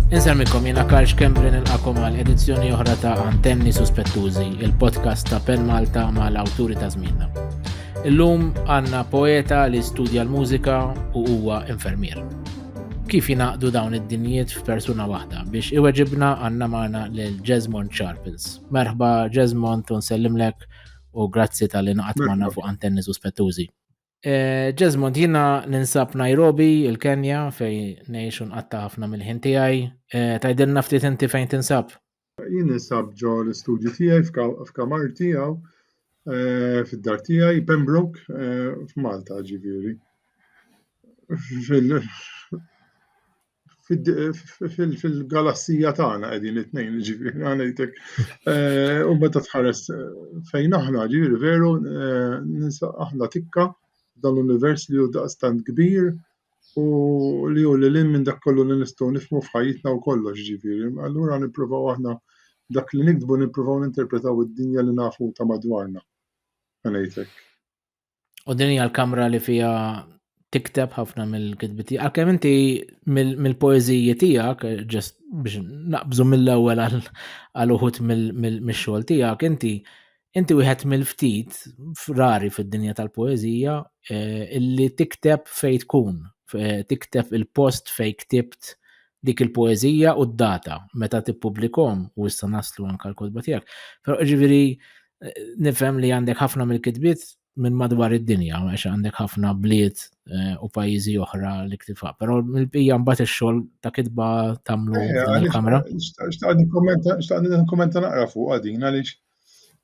Inselmikom jiena Karl Xkembri nilqakom għal edizzjoni oħra ta' Antenni Suspettużi, il-podcast ta' Pen Malta mal-awturi ta' żmienna. Illum għandna poeta li studja l-mużika u huwa infermier. Kif jinaqdu dawn id-dinjiet f'persuna waħda biex iweġibna għandna magħna lil Jesmond Sharples. Merħba Jesmond u nsellimlek u grazzi tal-inqat magħna fuq Antenni Suspettużi. Jesmond, jiena ninsab Nairobi, il-Kenja, fej ngħixu nqatta' ħafna mill-ħin tiegħi. Tgħidilna ftit inti fejn tinsab? Jien ninsab ġo l-istudju tiegħi f'kamar tiegħu fid-dar tiegħi Pembroke f'Malta ġifieri. Fil-galassija tagħna qegħdin it-tnejn ġifieri ngħidlek. U meta tħares fejn aħna ġifieri veru ninsab aħna tikka dan l-univers li hu daqstant kbir u li hu lil minn dak kollu li nistgħu nifhmu f'ħajjitna u kollox ġifieri. Allura nippruvaw aħna dak li nikdbu nippruvaw ninterpretaw id-dinja li nafu ta' madwarna. Ngħidlek. U din hija l-kamra li fiha tikteb ħafna mill-kitbi tiegħek. Għalkemm inti mill-poeżiji tiegħek ġest biex naqbżu mill-ewwel għal uħud mix-xogħol tiegħek, inti wieħed mill-ftit rari fid-dinja tal-poeżija illi tikteb fejn tkun, tikteb il-post fejn ktibt dik il-poeżija u d-data meta tippubblikhom u issa naslu anke l-kotba tiegħek. Però ġifieri nifhem li għandek ħafna mill-kitbiet minn madwar id-dinja għax għandek ħafna bliet u pajjiżi oħra li ktibha. Però mill-bqija mbagħad ix-xogħol ta' kitba tagħmlu fil-kamra. Xtaqt nikkommenta naqra fuq din għaliex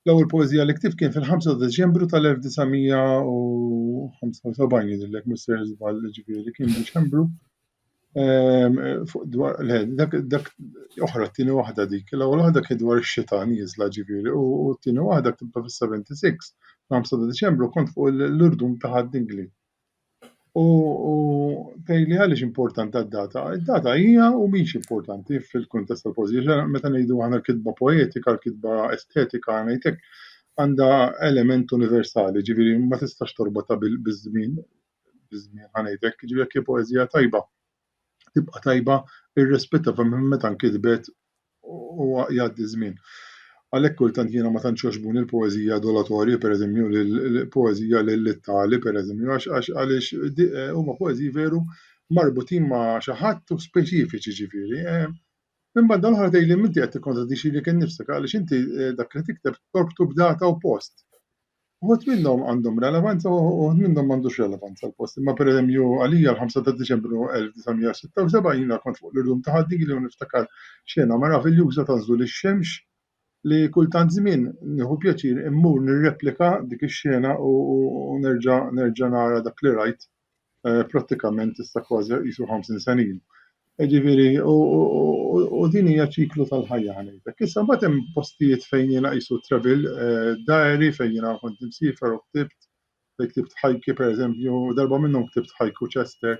l-ewwel poeżija li ktibt kien fil-5 Deċembru tal-1975 jidhirlek Mr. Żball ġifieri kien Deċembru fuq dwar dak oħra t-tieni waħda dik. L-ewwel waħda kien dwar ix-xita nieżla ġifieri u t-tieni waħda ktibha fis-76 5 Deċembru kont fuq l-irdum ta' Ħaddingli. U tgħidli għaliex importanti d-data. Id-data hija u mhix importanti fil-kuntest tal-poeżija. Meta ngħidu aħna l-kitba poetika, l-kitba estetika ngħidlek għandha element universali, ġifieri ma tistax torbotha biż-żmien ngħidlek, ġifieri jekk poeżija tajba tibqa' tajba irrispettiva minn meta nkitbet u jgħaddi żmien. Għalhekk kultant jiena ma tantx jogħġbuni l-poeżija adolatorja pereżempju l-poeżija lill-ittali pereżempju għaliex huma poeżiji veru marbutin ma' xi ħadd u speċifiċi ġifieri. Minn banda l-oħra tgħidli inti qed tikkontradixxi lilek innifsek għaliex inti dak li tikteb torbtu b'data u post. Uħud minnhom għandhom relevanza u uħud minnhom m'għandux relevanza l-post. Imma pereżempju għalija l-5 ta' Diċembru 1976 jiena kont fuq l-irdum ta' Ħaddingli u niftakar xena mara fil-juża tanżlu lix-xemx li kultant żmien nieħu pjaċir immur nirreplika dik ix-xena u nerġa' nara dak li rajt prattikament issa kważi qisu 50 sena ilu. Ġifieri u din hija ċiklu tal-ħajja ngħidlek. Issa mbagħad hemm postijiet fejn jiena qisu travel diary fejn jiena kont imsiefer u ktibt ħajki pereżempju darba minnhom ktibt ħajku Chester.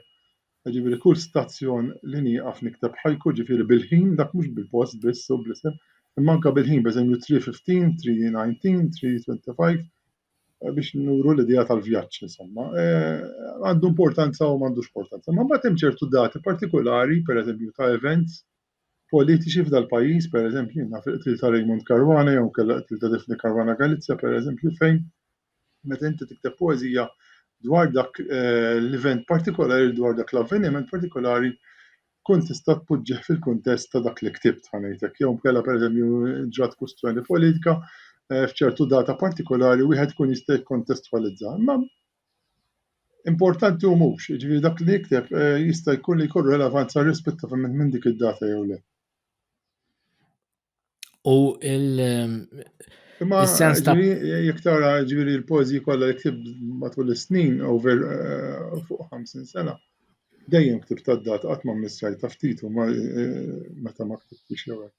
Ġifieri kull stazzjon li nieqaf nikteb ħajku ġifieri bil-ħin dak mhux bil-post biss u bl-isem. Imma anke bil-ħin pereżempju 3:15, 3:19, 3:25 biex nuru l-idea tal-vjaġġ insomma. Għandu importanza u m'għandux importanza. Ma mbagħad hemm ċertu dati partikolari pereżempju ta' events politiċi f'dal pajjiż pereżempju naf il-qtil ta' Raymond Caruana jew kellha qtil ta' Daphne Caruana Galizia pereżempju fejn meta inti tikteb poeżija dwar dak l-event partikolari dwar dak l-avveniment partikolari kont tista' tpoġġih fil-kuntest ta' dak li ktibt ngħidlek jew kellha pereżempju ġrat kwistjoni politika f'ċertu data partikolari wieħed ikun jista' jikkontestwalizza. Imma importanti u mhux, jiġifieri dak li jikteb jista' jkun li jkollu relevanza rispettivament minn dik id-data jew le. U Imma jekk tara ġifieri l-poeżiji kollha li ktibt matul is-snin over fuq 50 sena dejjem ktibt tad-data qatt ma mmissajta ftit u meta ma ktibtix jew hekk.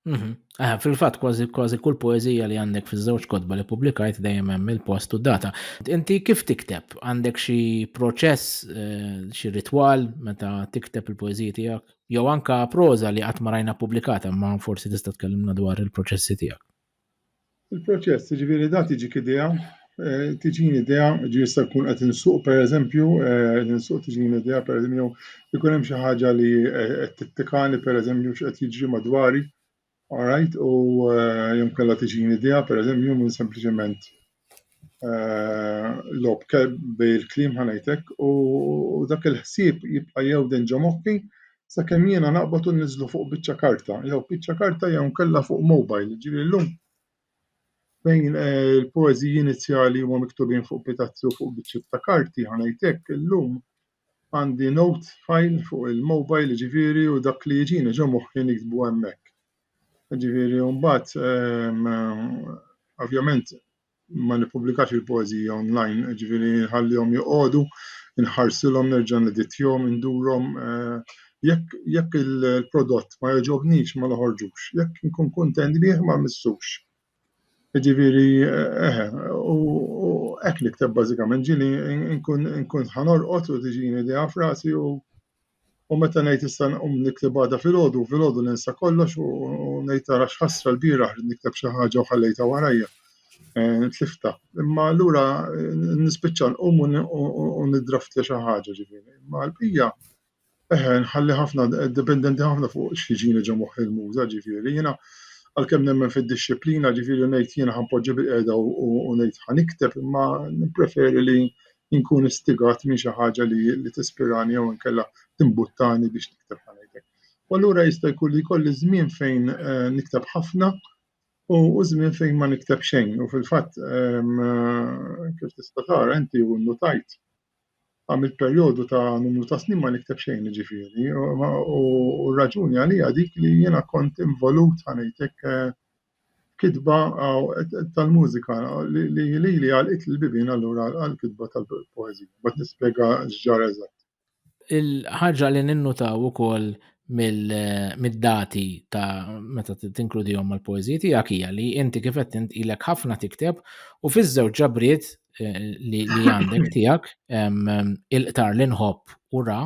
Fil-fatt kważi kull poeżija li għandek fiż-żewġ kotba li pubblikajt dejjem hemm il-post u d-data. Inti kif tikteb? Għandek xi proċess, xi ritwal meta tikteb il-poeżiji tiegħek? Jew anke proża li qatt ma rajna pubblikata imma forsi tista' tkellimna dwar il-proċessi tiegħek. Il-proċess jiġifieri da tiġik idea tiġini idea jista' jkun qed insuq pereżempju, ninsuq tiġini idea pereżempju jkun hemm xi ħaġa li qed tittikani pereżempju x'qed jiġri madwari, all right, u jew kellha tiġini idea pereżempju minn sempliċement logħob bejn il-kliem ħanejtek u dak il-ħsieb jibqa' jewden ġo moħħi sakemm jiena naqbad u nniżlu fuq biċċa karta, jew biċċa karta jew nkella fuq mobile, ġifieri llum fejn il-poeżiji inizjali huma miktubin fuq pitazzi u fuq biċċiet ta' karti ħanejtek illum għandi note file fuq il-mobile ġifieri u dak li jiġini ġo moħħi niktbu hemmhekk. Ġifieri u mbagħad ovvjament ma nippubblikax il-poeżija online, ġifieri nħallihom joqogħdu, inħarsilhom nerġa' nedittjhom, indurhom jekk il-prodott ma jogħġobnix ma noħorġux, jekk inkun kuntent bih ma mmissux. Ġifieri u hekk nikteb bażikament ġieli nkun ħanorqod u tiġini idea f'rasi u meta ngħid issa nqum nikteb għada filgħodu ninsa kollox u ngħid tara x'ħasra l-bieraħ nikteb xi ħaġa u ħallejtha warajja. Tlifta. Imma allura nispiċċa nqum u niddraft li xi ħaġa ġifieri. Imma l-bqija nħalli ħafna dipendenti ħafna fuq x'jiġini ġo moħħi l-muża ġifieri. Jiena għalkemm nemmen fid-dixxiplina ġifieri ngħid jiena ħanpoġġi bil-qiegħda u ngħid ħanikteb imma nippreferi li nkun istigat minn xi ħaġa li tispirani jew inkella timbuttani biex nikteb ħanejtek. U allura jista' jkun li jkolli żmien fejn nikteb ħafna u żmien fejn ma nikteb xejn u fil-fatt kif tista' tara inti u nnutajt għamilt perjodu ta' numru ta' snin ma nikteb xejn ġifieri u r-raġuni għalija dik li jiena kont involut ħanejtek kitba tal-mużika li għalqit il-bibien allura għall-kitba tal-poeżija. Bad nispjega x'ġara eżatt. Il-ħaġa li ninnutaw ukoll mid-dati ta' meta tinkludihom mal-poeżiji tiegħek hija li inti kif qed int ilek ħafna tikteb u fiż-żewġ ġabriet li għandek tiegħek il-qtar l-inħobb u ra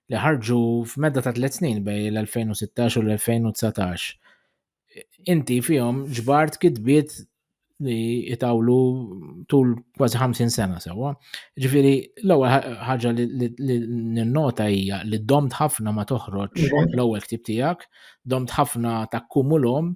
li ħarġu f'medda ta' 3 snin bejn l-2016 u l-2019. Inti fihom ġbart kitbiet li jitawlu tul kważi 50 sena sewwa. Ġifieri l-ewwel ħaġa li ninnota hija li domt ħafna ma toħroġ l-ewwel ktieb tiegħek, domt ħafna takkumulhom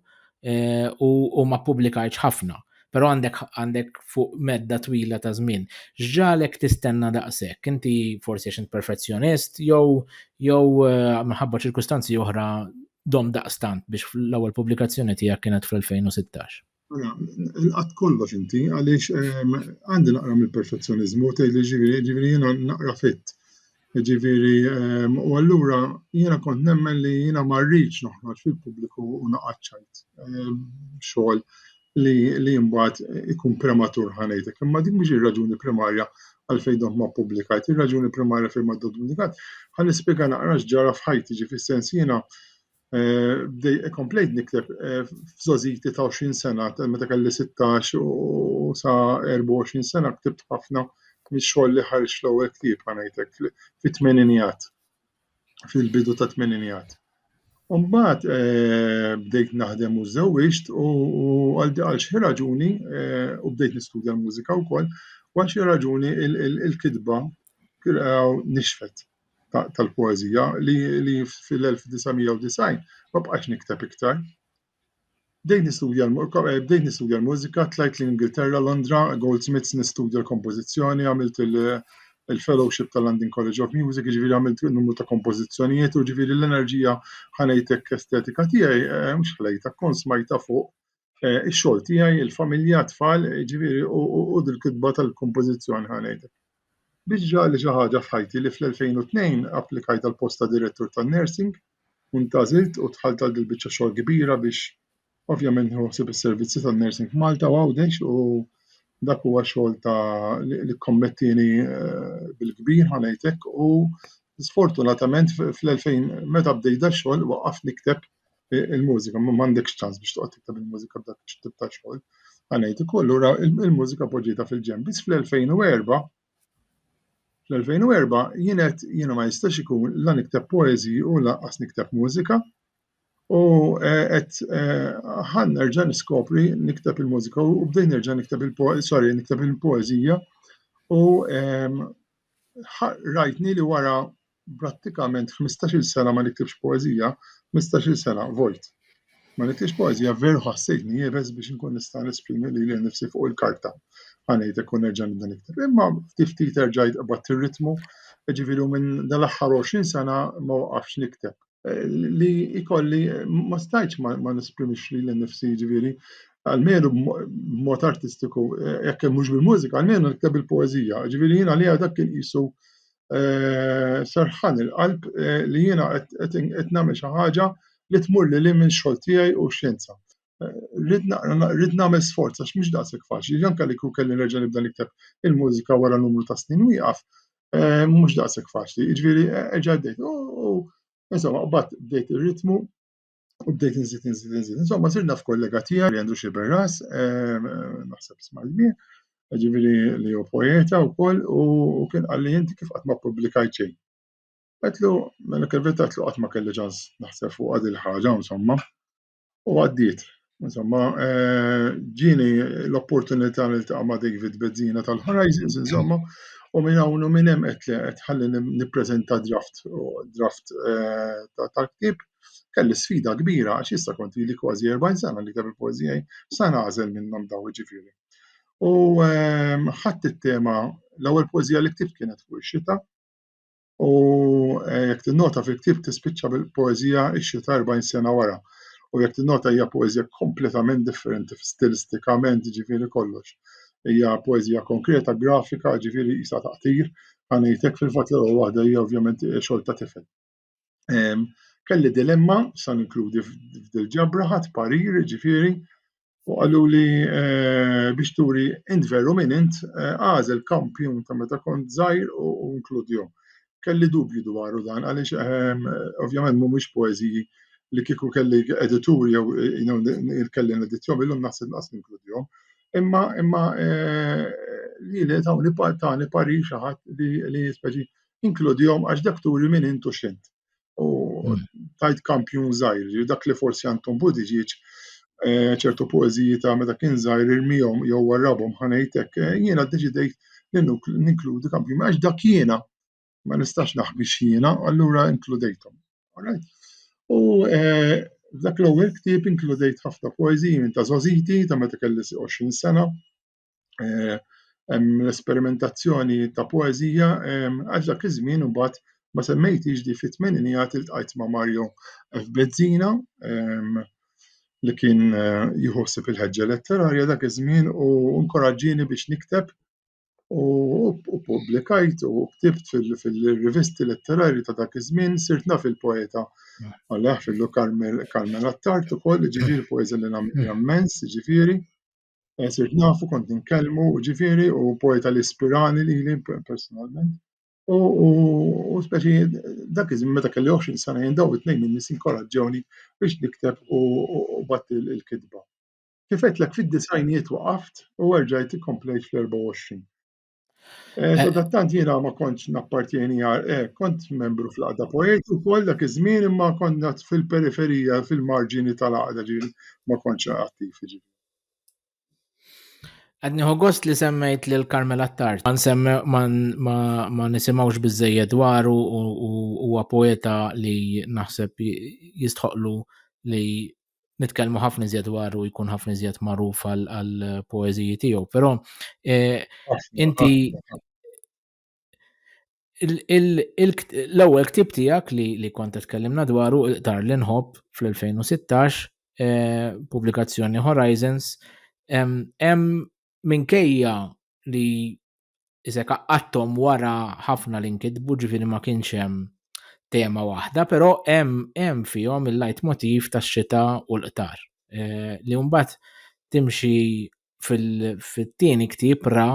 u ma ppubblikajtx ħafna. Però għandek fuq medda twila ta' żmien. X'ġalek tistenna daqshekk? Inti forsi għax int perfezzjonist jew minħabba ċirkustanzi oħra dom daqstant biex l-ewwel pubblikazzjoni tiegħek kienet fl-2016. Il-qatt kollox inti għaliex għandi naqra mill-perfezzjoniżmu tgħidli ġifieri jiena naqra fitt. Ġifieri u allura jiena kont nemmen li jiena ma rridx noħroġ fil-pubbliku u naqaċċajt xogħol li mbagħad ikun prematur ħanejtek. Imma dik mhix ir-raġuni primarja għalfejn dont ma ppubblikajt. Ir-raġuni primarja fejn ma dont pubblikat ħanispjega naqra x'ġara f'ħajti ġi fis-sens jiena komplejt nikteb f'żożiti ta' 20 sena, meta kelli 16 u sa 24 sena ktibt ħafna mix-xogħol li ħareġ l-ewwel ktieb ħanejtek fit-tmeninjat, fil-bidu ta' tmeninjat. U mbagħad bdejt naħdem u żewwiġt u għal xi raġuni u bdejt nistudja l-mużika wkoll u għal xi raġuni il-kitba nixfet tal-poeżija li fil-1990 ma bqax nikteb iktar. Bdejt nistudja l-mużika, tlajt l-Ingilterra, Londra, Goldsmiths nistudja l-kompożizzjoni, għamilt il-fellowship tal-London College of Music, ġifieri għamilt numru ta' kompożizzjonijiet u ġifieri l-enerġija ħanejtek estetika tiegħi mhux ħlejta kont smajta fuq ix-xogħol tiegħi, il-familja, tfal, ġifieri u dil-kitba tal-kompożizzjoni ħanejtek. Biex ġali xi ħaġa f'ħajti li fl-2002 applikajt għal post ta' direttur tan-nursing u ntażilt u dħalt għal dil-biċċa xogħol kbira biex ovvjament nħossib is-servizzi tan-nursing f'Malta u għawdex u dak huwa xogħol li kommettini bil-kbir ħanejtek u sfortunatament fl-2000 meta bdejda x-xogħol waqaft nikteb il-mużika, m'għandekx ċans biex toqgħod tikteb il-mużika b'dak ix-tip ta' xogħol ħanejtek u allura il-mużika poġġietha fil-ġenb. Biss fl-2004 jiena ma jistax ikun la nikteb poeżiji u lanqas nikteb mużika U qed nerġa' niskopri nikteb il-mużika u bdejt nerġa' nikteb il-poeżija u rajtni li wara prattikament 15-il sena ma niktibx poeżija, 15-il sena vojt. Ma niktibx poeżija veru ħassejtni jebes biex inkun nista' nesprimi lili nnifsi fuq il-karta. Ħanejtek u nerġa' nibda nikteb. Imma ftit rġajt qabadt ir-ritmu, jiġifieri minn dal-aħħar 20 sena ma waqafx nikteb. Li ikolli ma stajtx ma nesprimix lili nnifsi jiġifieri almenu b'mod artistiku jekk mhux bil-mużika, almenu nikteb il-poeżija. Ġifieri jiena għalija dak kien qisu serħan il-qalb li jiena qed nagħmel xi ħaġa li tmur lil minn xogħol tiegħi u x-xjenza. Rid nagħmel sforz għax mhux daqshekk faċli. Anke li kieku kelli nerġa' nibda nikteb il-mużika wara numru ta' snin wieqaf mhux daqshekk faċli. Jiġifieri erġa' bdejt. Insomma, qabad bdejt ir-ritmu u bdejt inżid. Insomma, sirna f'kollega tiegħi li għandu xi berras, naħseb isma' l-bie, ġifieri li hu poeta wkoll u kien qal li inti kif qatt ma ppubblikajt xejn. Qedlu mela kif qatt ma kelli ċans naħseb fuq għad il-ħaġa insomma u għaddiet. Insomma, ġieni l-opportunità niltaqa' ma' David Bezzina tal-Horizons insomma u minn hawn u minn hemm qed ħalli nippreżenta draft tal-ktieb. Kelli sfida kbira għax issa kont ili kważi 40 sena li kitab il-poeżija sa nagħżel minnhom dawn jiġifieri. U ħadd it-tema l-ewwel poeżija li ktibt kienet fuq ix-xita u jekk tinnota fil-ktieb tispiċċa bil-poeżija x-xita 40 sena wara. U jekk tinnota hija poeżija kompletament differenti stilistikament jiġifieri kollox. Hija poeżija konkreta, grafika, jiġifieri qisha taqtir, ħanejtek fil-fatt l-ewwel waħda hija ovvjament xogħol ta' tifel. Kelli dilemma sa ninkludi f'dil-ġabra ħadd parir jiġifieri u qaluli biex turi int veru min int għażel kampjun ta' meta kont żgħir u inkludihom. Kelli dubju dwaru dan għaliex ovvjament mhumiex poeżiji li kieku kelli edituri jew kelli neditjhom illum naħseb naqas ninkludihom. Imma lili tawni parir xi ħadd li speċi inkludihom għax dak turi min int u x'int. U tajt kampjun żgħir, dak li forsi Anton Buttigieg ċertu poeżiji ta' meta kien żgħir irmihom jew warrabhom ħanejtek, jiena ddeċidejt li ninkludi kampjun għax dak jiena ma nistax naħbix jiena, allura inkludejthom. U dak l-ewwel ktieb inkludejt ħafna poeżiji minn ta' Żożiti ta' meta kelli 20 sena. Hemm l-esperimentazzjoni ta' poeżija għax dak iż-żmien imbagħad ma semmejtix di fit-tmeninijiet iltqajt ma' Mario F. Bezzina li kien jieħu ħsieb il-ħeġġa letterarja dak iż-żmien u inkoraġġieni biex nikteb u pubblikajt u ktibt fil-rivisti letterarji ta' dak iż-żmien sirt naf il-poeta Alla ħfillu Carmel Attart ukoll ġifieri poeżja li nagħmel immens ġifieri. Sirt nafu kont inkellmu ġifieri u poeta li ispirani lili personalment. U speċi dak iż-żmien meta kelli 20 sena jien dawn it-tnejn min-nies inkoraġġewni biex nikteb u batt il-kitba. Kif għedtlek fid-disajnijiet waqaft u rġajt ikkomplejt fl-24. Sadattant jiena ma kontx nappartieni kont membru fl-Għaqda Poeti wkoll dak iż-żmien imma konna fil-periferija fil-marġini tal-Għaqda ġieli ma kontx attiv jiġifieri. Qed nieħu gost li semmejt lil Carmel Attart. Ma nisimgħux biżżejjed dwaru u huwa poeta li naħseb jistħoqlu li nitkellmu ħafna iżjed dwaru jkun ħafna iżjed magħruf għall poeżiji tiegħu. Però inti l-ewwel ktieb tiegħek li kont tkellimna dwaru Iqtar li nħobb fl-2016 pubblikazzjoni Horizons hemm minkejja li isek qaqqadthom wara ħafna li nkitbu ġifieri ma kienx hemm tema waħda, però hemm fihom il-leitmotiv tax-xita u l-qtar. Li mbagħad timxi fit-tieni ktieb ra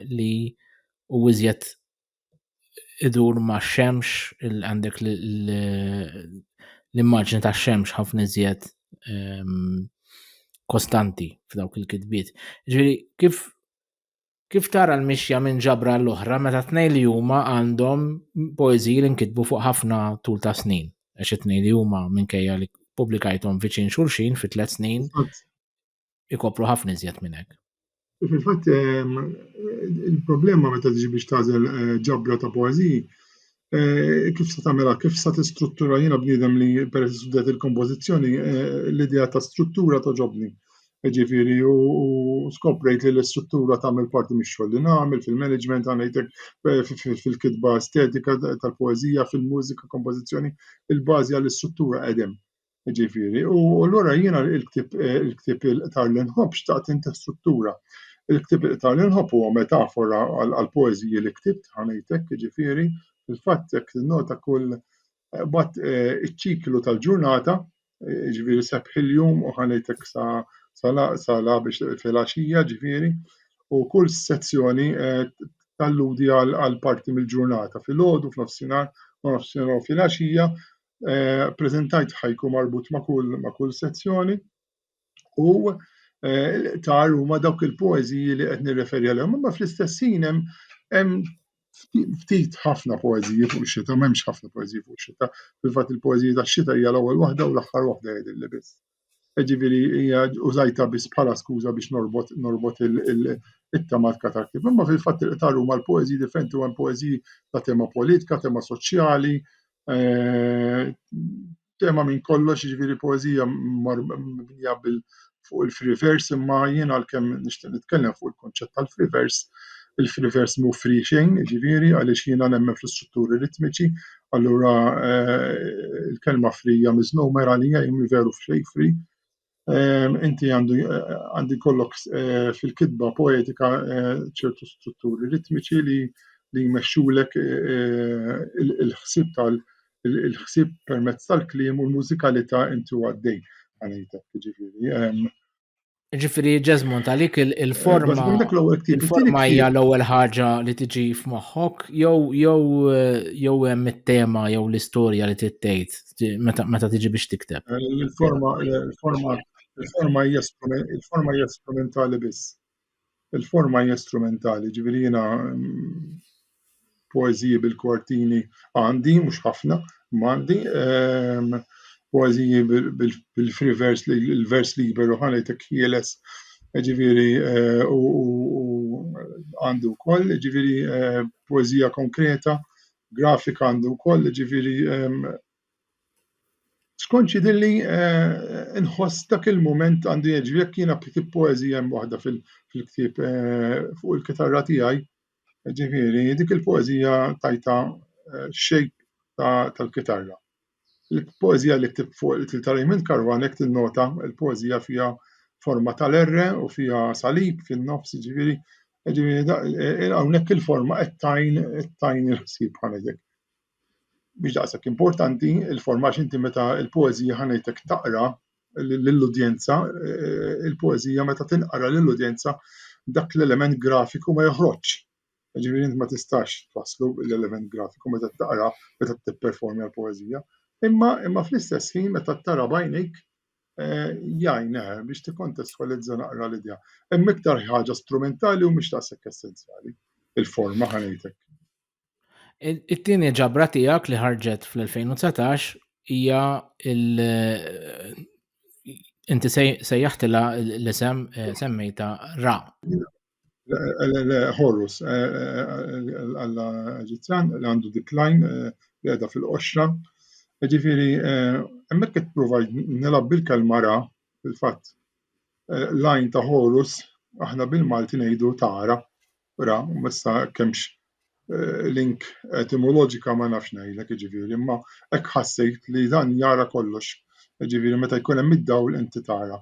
li hu iżjed idur max-xemx għandek l-immaġni tax-xemx ħafna iżjed kostanti f'dawk il-kitbiet. Ġifieri kif tara l-mixja minn ġabra l-oħra meta tnejn li huma għandhom poeżiji li nkitbu fuq ħafna tul ta' snin? għax it-tnejn li huma minkejja li pubblikajthom viċin xulxin fi 3 snin ikopru ħafna iżjed minn hekk. Fil-fatt il-problema meta tiġi biex tagħżel ġabra ta' poeżiji kif se tagħmilha, kif se tistruttura. Jiena bniedem li peress studjat il-kompożizzjoni l-idea ta' struttura toġobni. Ġifieri u skoprejt li l-istruttura tagħmel parti mix-xogħol li nagħmel fil-management ngħidlek fil-kitba estetika tal-poeżija, fil-mużika, kompożizzjoni, il-bażi għall-istruttura qegħdem. Ġifieri u allura jiena il-ktieb il-qtar li nħobb xtaqt inti struttura. Il-ktieb il-qtar li nħobb huwa metafora għall-poeżiji li ktibt ħanejtek, ġifieri fil-fatt jekk tinnota kull bagħad iċ-ċiklu tal-ġurnata, ġifieri sebħ il-jum u ħanejtek sala biex filgħaxija ġifieri u kull sezzjoni talludi għal parti mill-ġurnata fil-għodu, f'nofsinhar u filgħaxija. Preżentajt ħajku marbut ma' kull sezzjoni u l-qtar huma dawk il-poeżiji li qed nirreferi għalihom, imma fl-istess ħin hemm ftit ħafna poeżiji fuq ix-xita, m'hemmx ħafna poeżiji fuq ix-xita. Fil-fatt il-poeżija tax-xita hija l-ewwel waħda u l-aħħar waħda jgħidilli biss. Ġifieri hija użajtha biss bħala skuża biex norbot it-tematika tal-ktieb. Imma fil-fatt il-qtar huma l-poeżiji differenti u hemm poeżiji ta' tema politika, tema soċjali, tema minn kollox, ġifieri poeżija mibnija fuq il-free verse, imma jiena għalkemm nixtieq nitkellem fuq il-konċett tal-free verse. Il-free verse mhu free xejn, ġifieri għaliex jiena nemmen fl-istrutturi ritmiċi, allura il-kelma free hija misnomer għalija jien veru f'xejn free. Inti għandi kollok fil-kitba poetika ċertu strutturi ritmiċi li jmexxulek il-ħsieb permezz tal-kliem u l-mużikalità inti għaddej ħanejtek, ġifieri. Ġifieri Ġesmond għalik il-forma hija l-ewwel ħaġa li tiġi f'moħħok jew hemm it-tema jew l-istorja li trid tgħid meta tiġi biex tikteb. Il-forma hija strumentali biss. Il-forma hija strumentali, ġifieri jiena poeżiji bil-kwartini għandi mhux ħafna, ma għandi poeżiji bil-free verse, il-vers liberu ħanejtek ħieles, ġifieri u għandu wkoll, ġifieri poeżija konkreta, grafika għandu wkoll, ġifieri skonċidilli inħoss dak il-mument għandu jiġri jekk jiena b'ktieb poeżija hemm waħda fil-ktieb fuq il-kitarra tiegħi, ġifieri dik il-poeżija tajta shape tal-kitarra. Il-poeżija li ktibt fuq il-kitarra minn Karwan jekk tinnota il-poeżija fiha forma tal-R u fiha salib fin-nofs, ġifieri hawnhekk il-forma qed tgħin il-ħsieb ħanejtek. Biex daqshekk importanti il-forma għax inti meta l-poeżija ħanejtek taqra lill-udjenza, il-poeżija meta tinqara lill-udjenza dak l-element grafiku ma joħroġx. Ġifieri inti ma tistax twasslu l-element grafiku meta taqra meta tipperformja l-poeżija. Imma fl-istess ħin meta tara b'għajnejk jgħin biex tikkontestwalizza naqra l-idea. Hemm iktar ħaġa strumentali u mhux daqshekk essenzjali. Il-forma ħanejtek. It-tieni ġabra tiegħek li ħarġet fl-2019 hija inti sejjaħtilha l-isem semmejta Ra. Horus għall-Eġizzjan li għandu decline li qiegħda fil-qoxra. Ġifieri hemmhekk qed provajt nilgħab bil-kelma Ra, fil-fatt line ta' Horus aħna bil-Malti ngħidu tara Ra, u issa kemmx link etimoloġika ma nafx ngħidlek, ġifieri, imma hekk ħassejt li dan jara kollox. Ġifieri meta jkun hemm id-dawl inti tara.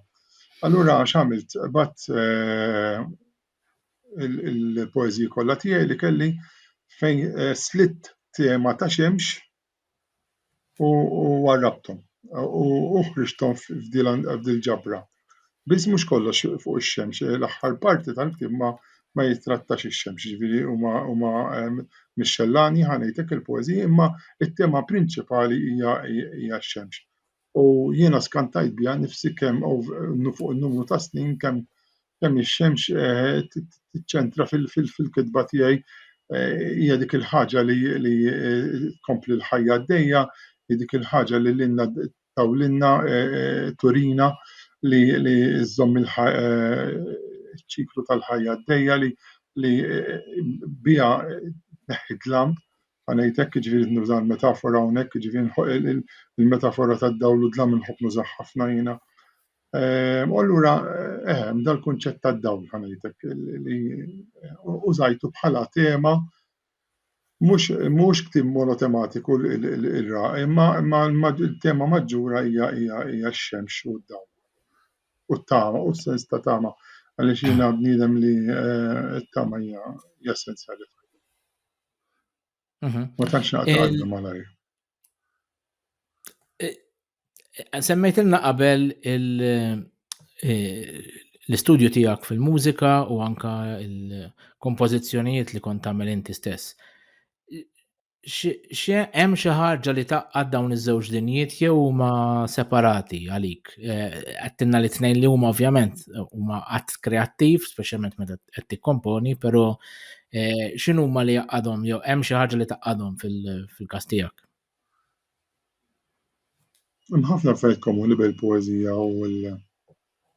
Allura x'għamilt? Batt il-poeżiji kollha tiegħi li kelli fejn slitt tema ta' xemx u warrabthom u ħriġthom f'dil ġabra. Biss mhux kollox fuq ix-xemx, l-aħħar parti tal-ktieb ma jittrattax ix-xemx, ġifieri huma mixxellani ħanejtek il-poeżiji, imma it-tema prinċipali hija x-xemx. U jiena skantajt biha nnifsi kemm fuq in-numru ta' snin kemm ix-xemx tiċċentra fil-kitba tiegħi hija dik il-ħaġa li tkompli l-ħajja għaddejja, dik il-ħaġa li lilna tawlilna turina li żżomm iċ-ċiklu tal-ħajja għaddejja li biha tneħħi dlam ngħidlek jiġifieri nuża l-metafora hawnhekk jiġifieri il-metafora tad-dawl u dlam inħobb nużah ħafna jiena. U allura dal-kunċett tad-dawl ngħidlek li użajtu bħala tema mhux ktieb monotematiku il-ra, imma il-tema maġġura hija x-xemx u d-dawl. U t-tama, u s-sens ta' tama, għaliex jiena bniedem li t-tama hija essenzjali. Ma tantx naqta' malajr. Semmejtilna qabel l-istudju tiegħek fil-mużika u anke l-kompożizzjonijiet li kont tagħmel inti stess. Hemm xi ħaġa li taqgħad dawn iż-żewġ dinjiet jew huma separati għalik? Għedtilna li tnejn li huma ovvjament huma att kreattiv, speċjalment meta qed tikkomponi, però x'inhu huma li jaqgħadhom jew hemm xi ħaġa li taqgħadhom fil-każ tiegħek? Hemm ħafna affarijiet komuni bil-poeżija u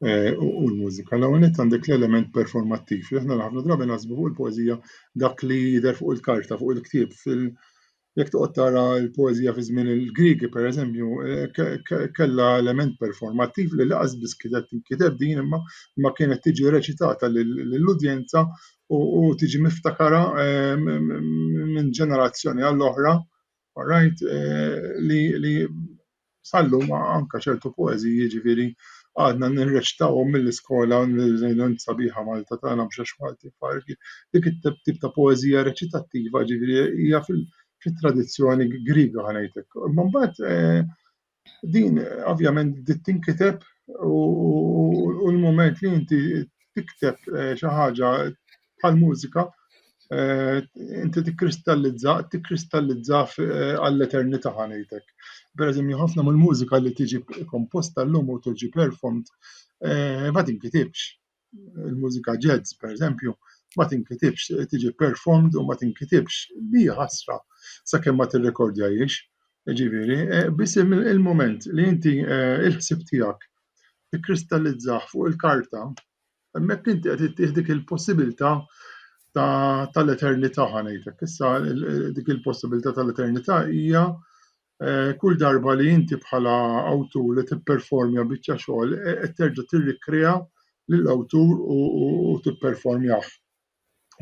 l-mużika. L-ewwel nett għandek l-element performattiv. Aħna ħafna drabi naħsbu fuq il-poeżija dak li jidher fuq il-karta, fuq il-ktieb. Jekk toqgħod tara l-poeżija fi żmien il-Griegi pereżempju, kellha element performattiv li laqas biss kienet tinkiteb din imma kienet tiġi reċitata lill-udjenza u tiġi miftakara minn ġenerazzjoni għall-oħra, right, li sallum anke ċertu poeżiji jiġifieri għadna nirreċitawhom mill-iskola żejn sabiħa Malta tagħna mhux Malti farki. Dik it-tip ta' poeżija reċitattiva ġifieri hija fit-tradizzjoni Griega ngħidlek. Imma mbagħad din ovvjament tinkiteb u l-mument li inti tikteb xi ħaġa bħal-mużika inti tikkristallizza għall-eternità ngħidlek. Pereżempju ħafna mill-mużika li tiġi komposta llum u tiġi performed ma tinkitibx. Il-mużika jazz pereżempju ma tinkitibx, tiġi performed u ma tinkitibx. Hija ħasra sakemm ma tirrekordjahiex. Jiġifieri biss il-mument li inti il-ħsieb tiegħek tikkristallizzaħ fuq il-karta, hemmhekk inti qed ittieħ dik il-possibilità tal-eternità ngħidlek. Issa dik il-possibilità tal-eternità hija kull darba li inti bħala awtur li tipperformja biċċa xogħol qed terġa' tirrikrea lill-awtur u tipperformjah.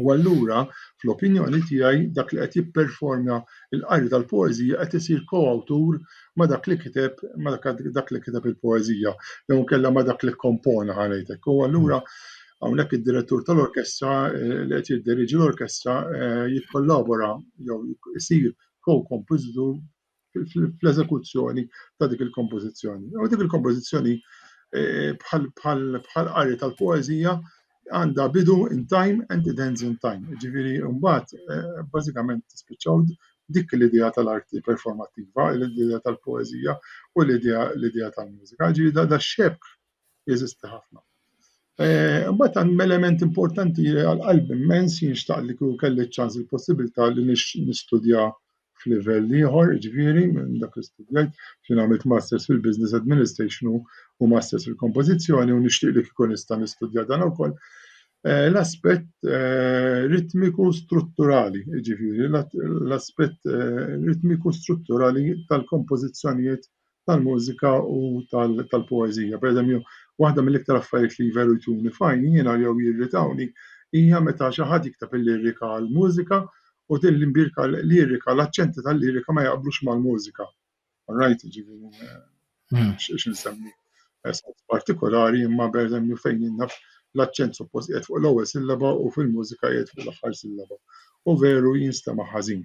U allura fl-opinjoni tiegħi dak li qed jipperformja l-qari tal-poeżija qed isir ko-awtur ma' dak li kiteb il-poeżija jew inkella ma' dak li kkompona ngħidlek. U allura hawnhekk id-direttur tal-orkestra li qed jiddiriġi l-orkestra jikkollabora jew isir co-compositur fl-eżekuzzjoni ta' dik il-kompożizzjoni. U dik il-kompożizzjoni bħal qari tal-poeżija għandha bidu in time and it ends in time. Ġifieri mbagħad bażikament tispiċċaw dik l-idea tal-arti performattiva, l-idea tal-poeżija u l-idea tal-mużika. Ġifieri da x-xebk jeżisti ħafna. Mbagħad hemm element importanti għall-qalb immens jinxtaq li kieku kelli ċ-ċans il-possibilità li nistudja f'livell ieħor, jiġifieri minn dak li studjajt xi għamilt masters fil-Business Administration u masters fil-Kompożizzjoni u nixtieq li kieku nista' nistudja dan ukoll l-aspett ritmiku strutturali, jiġifieri l-aspett ritmiku strutturali tal-kompożizzjonijiet tal-mużika u tal-poeżija. Pereżempju, waħda mill-iktar affarijiet li veru jtuni fajn jiena jew jirritawni hija meta xi ħadd jikteb il-lirika għall-mużika u din l-lirika, l-aċċenti tal-lirika ma jaqblux mal-mużika. Right, ġifieri x'insemmi partikolari imma pereżempju fejn innaf l-aċċent suppost qiegħed fuq l-ewwel sillaba u fil-mużika qiegħed fuq l-aħħar sillaba. U veru jinstema' ħażin.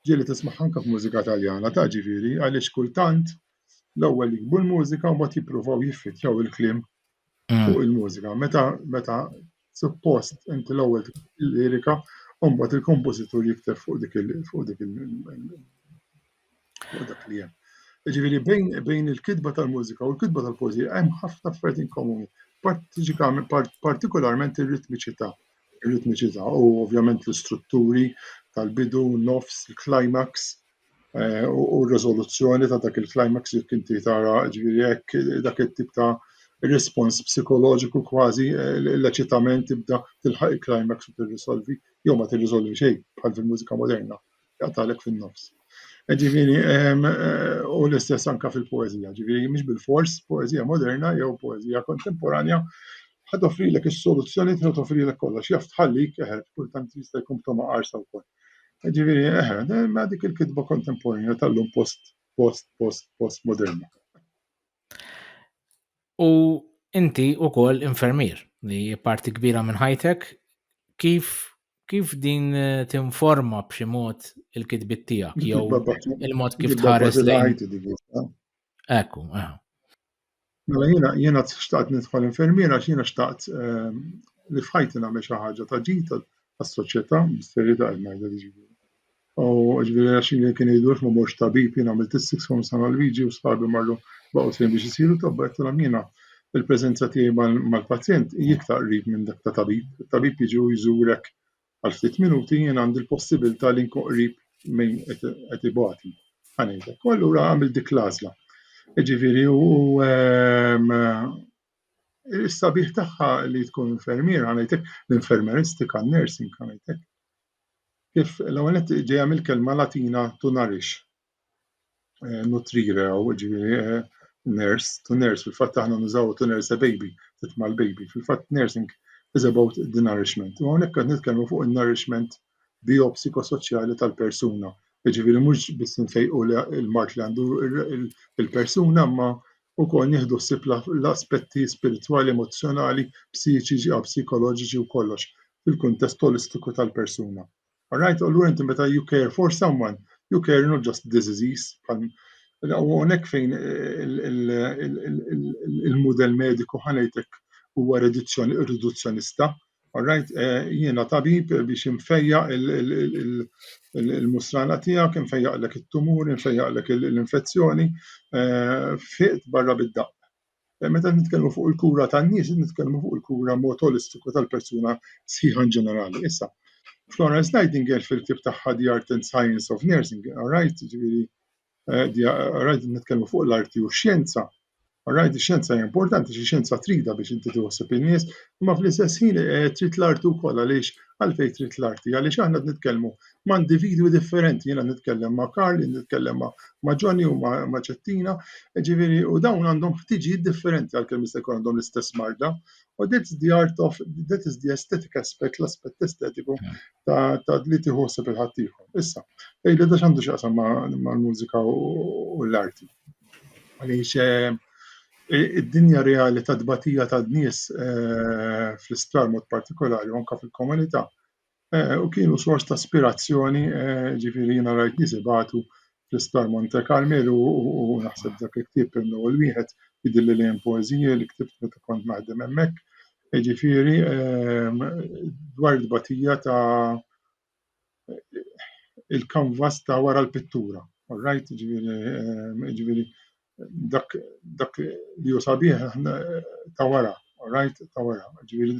Ġieli tisma' anke f'mużika Taljana ta' ġifieri għaliex kultant l-ewwel jikbu l-mużika u mbagħad jippruvaw jiffittjaw il-kliem fuq il-mużika. Meta suppost inti l-ewwel il-lirika u mbagħad il-kompożitur jikteb fuq dak li hemm. Jiġifieri bejn il-kitba tal-mużika u l-kitba tal-poeżija hemm ħafna affarijiet komuni, partikolarment ir-ritmiċità u ovvjament l-istrutturi tal-bidu, nofs, il-climax, u r-riżoluzzjoni ta' dak il-climax jekk inti tara ġifieri hekk dak it-tip ta' respons psikoloġiku kważi l-eċitament tibda tilħaq il-climax u tirrisolvi jew ma tirrisolvi xejn bħal fil-mużika moderna jaqtalek fin-nofs. Ġifieri u l-istess anke fil-poeżija, ġifieri mhix bil-fors poeżija moderna jew poeżija kontemporanja ħad offrilek is-soluzzjoni trid toffrilek kollox, jaf tħallik kultant jista' jkun b'toma qarsa wkoll. Ġifieri ma dik il-kitba kontemporanja tal-lum post moderna. U inti wkoll infermier li parti kbira minn ħajtek kif din tinforma b'xi mod il-kitbiet tiegħek jew il-mod kif tħares lejn. Ekku, Mela jiena xtaqt nidħol infermier għax jiena xtaqt li f'ħajti nagħmel xi ħaġa ta' ġid tas-soċjetà b'serjetà ngħidha ġifieri. U ġifieri għax kien jgħidulek ma morx tabib jien għamilt is-six form sena l-liġi u sħabi marru baqgħu sejn biex isiru tabba qed jiena il-preżenza tiegħi mal-pazjent iktar qrib minn dak ta' tabib. Tabib jiġi jżurek għal ftit minuti jien għandi l-possibilità li nkun qrib minn qed ibagħti. Ħanejlek. U allura għamil dik l-għażla. Ġifieri u is-sabiħ tagħha li tkun infermier ħanejtek l-infermeristika, n-nursing ħanejtek. Kif l-ewwel qed ġejja mill-kelma Latina to nourish. Nutrire u ġifieri nurse to nurse fil-fatt aħna nużaw to nurse a baby, titma' l-baby. Fil-fatt nursing is about the nourishment. U hawnhekk qed nitkellmu fuq in-nourishment biopsikosoċjali tal-persuna. Ġifieri mhux biss nfejqu l-mart li għandu il-persuna imma wkoll nieħdu ħsieb l-aspetti spiritwali, emozzjonali, psiċiċi u psikoloġiċi u kollox fil-kuntest holistiku tal-persuna. All right, allura inti meta you care for someone, you care not just the disease. U hawnhekk fejn il-mudell mediku ħanejtek huwa riduzzjonista. All right, jiena tabib biex infejjaq il-musrana tiegħek, infejjaqlek it-tumur, infejjaqlek l-infezzjoni fiqt barra bid-daqq. Meta nitkellmu fuq il-kura tan-nies, nitkellmu fuq il-kura mod holistiku tal-persuna sħiħa ġenerali. Issa, Florence Nightingale fil-ktieb tagħha The Art and Science of Nursing, all right, ġifieri nitkellmu fuq l-arti u x-xjenza. Alright, ix-xjenza hija importanti, xjenza trida biex inti twassab in-nies, imma fl-istess ħin trid l-arti wkoll għaliex għalfejn trid l-arti, għaliex aħna nitkellmu ma' individwi differenti, jiena nitkellem ma' Karl, nitkellem ma' Johnny u ma' Ċettina, ġifieri u dawn għandhom ħtiġijiet differenti għalkemm jista' jkun għandhom l-istess marda. U that is the aesthetic aspect, l-aspett estetiku ta' li tieħu ħsieb il-ħadd ieħor. Issa, ejli da x'għandu x'jaqsam mal-mużika u l-arti. Għaliex id-dinja reali ta' tbatija ta' nies fl-isptar mod partikolari u anke fil-komunità u kienu sors ta' ispirazzjoni, ġifieri jiena rajt nies ibagħtu fl-isptar Monte Carmelo u naħseb dak il-ktieb l-ewwel wieħed jidilli li hemm poeżija li ktibt meta kont naħdem hemmhekk, ġifieri dwar il-tbatija ta' il-kanvas ta' wara l-pittura. All right, ġifieri dak li hu sabiħ ta' wara, all right, ta' wara. Ġifieri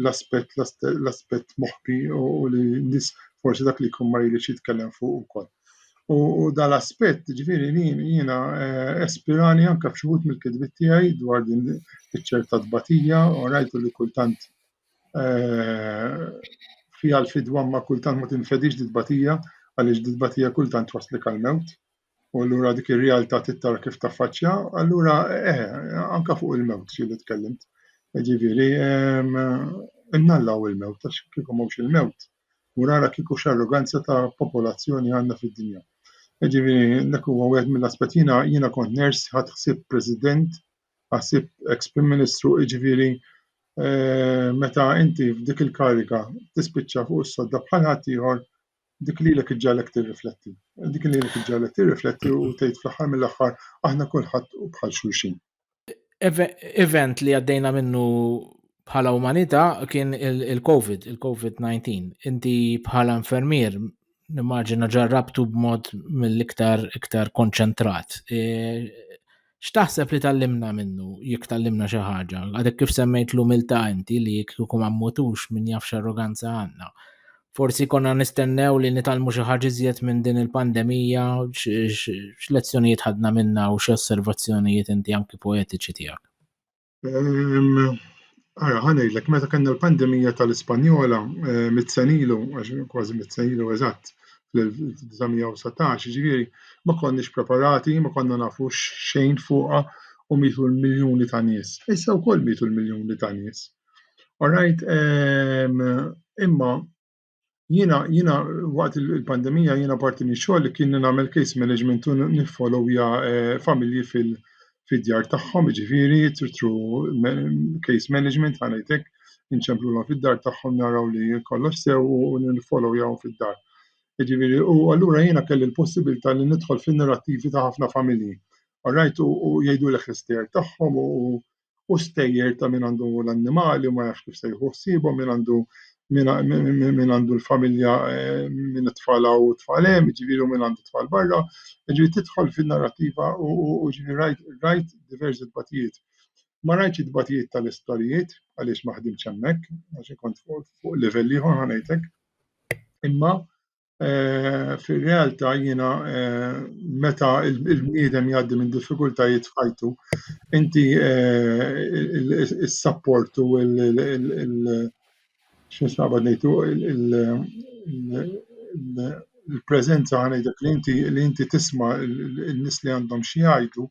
l-aspett moħħbi u li nies forsi dak li jkun ma jridx jitkellem fuq ukoll. U dal-aspett ġifieri jiena espirani anke f'xi wħud mill-kitbiet tiegħi dwar din iċ-ċerta tbatija, all right, u li kultant fiha l-fidwa ma kultant ma tinfedix di tbatija għaliex di tbatija kultant waslek għall-mewt. U allura dik ir-realtà tara kif taffaċċja, allura anke fuq il-mewt xi li tkellimt. Ġifieri innallaw il-mewt għax kieku m'hawnx il-mewt. U nara kieku x'arroganza ta' popolazzjoni għandna fid-dinja. Ġifieri dak huwa wieħed mill-aspett jiena kont ners ħadd ħsieb President, ħsieb ex-Prim Ministru, ġifieri meta inti f'dik il-kariga tispiċċa fuq is-sodda bħal ħadd ieħor dik lilek iġġalek tirrifletti. Dik lilek iġġalek tirrifletti u tgħid fl-aħħar mill-aħħar aħna kulħadd bħal xulxin. Event li għaddejna minnu bħala umanità kien il-COVID-19. Inti bħala infermier nimmaġina ġarrabtu b'mod mill-iktar konċentrat. X'taħseb li tallimna minnu jekk tallimna xi ħaġa? Għadek kif semmejt l-umiltà inti li jekk kieku ma mmutux min jaf x'arroganza għandna. forsi konna nistennew li nitalmu xi ħaġa iżjed minn din il-pandemija, x'lezzjonijiet ħadna minnha u x'osservazzjonijiet inti anki poetiċi tiegħek? Ara ħanejdlek meta kellna l-pandemija tal-Ispanjola mit-sen ilu, kważi mit-sen ilu eżatt, fl-1917, ġifieri ma konniex preparati, ma konna nafu xejn fuqha u mietu l-miljuni ta' nies. Issa wkoll mietu l-miljuni ta' nies. All right, imma jiena waqt il-pandemija jiena parti minn xogħol li kien nagħmel case management u niffollowja familji fid-djar tagħhom, jiġifieri through case management ħanejtek inċemplulhom fid-dar tagħhom naraw li kollox sew u niffollowjahom fid-dar. Jiġifieri u allura jiena kelli l-possibilità li nidħol fin-nerattivi ta' ħafna familji. All right, u jgħidulek l-istejjer tagħhom u stejjer ta' min għandu l-annimali u ma jafx kif se jieħu ħsiebhom, min għandu l-familja minn tfala u tfalem, jiġifieri minn għandu tfal barra, jiġifieri tidħol fin-narrattiva u ġifieri rajt diversi tbatijiet. Ma rajtx it-tbatijiet tal-istorijiet għaliex ma ħdimx hemmhekk, għax kont fuq livell ieħor ħanejtek. Imma fir-realtà jiena meta l-bniedem jgħaddi minn diffikultajiet f'ħajtu, inti is-support u x'nisnaqbad ngħidu il-preżenza ħanejdlek li inti tisma' l-nies li għandhom xi jgħidu, u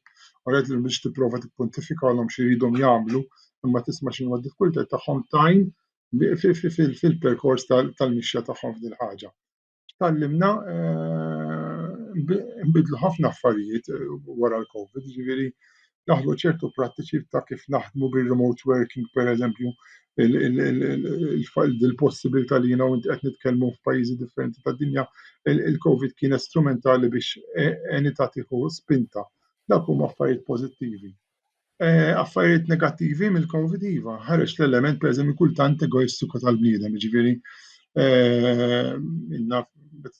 rajt li biex tipprova tippontifikalhom xi jridhom jagħmlu, imma tisma' x'inhu d-diffikultajiet tagħhom tajn fil-perkors tal-mixja tagħhom f'din ħaġa. Tallimna nbidlu ħafna affarijiet wara l-COVID, jiġifieri daħlu ċertu prattiċi ta' kif naħdmu bil-remote working pereżempju, il-possibilità li jiena u inti qed nitkellmu f'pajjiżi differenti tad-dinja, il-COVID kien strumentali biex għenità tieħu spinta. Dak huma affarijiet pożittivi. Affarijiet negattivi mill-COVID iva, ħareġ l-element pereżempju kultant egoistiku tal-bniedem, jiġifieri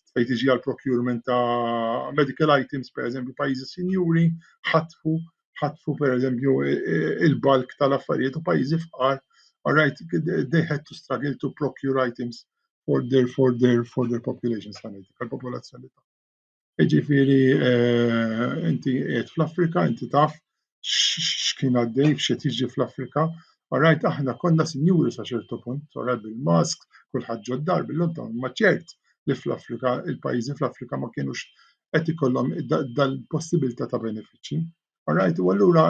fejn tiġi għal procurement ta' medical items, pereżempju pajjiżi sinjuri ħatfu pereżempju il-bulk tal-affarijiet u pajjiżi fqar, all right, they had to struggle to procure items for their populations għall-popolazzjoni tagħhom. Jiġifieri inti qiegħed fl-Afrika, inti taf x'kien għaddej f'xi tiġi fl-Afrika, all right, aħna konna sinjuri sa ċertu punt, all right, bil-mask, kulħadd ġo d-dar bil-lockdown, ma ċert li fl-Afrika, il-pajjiżi fl-Afrika ma kienux qed ikollhom dal-possibilità ta' benefiċċji. All right, u allura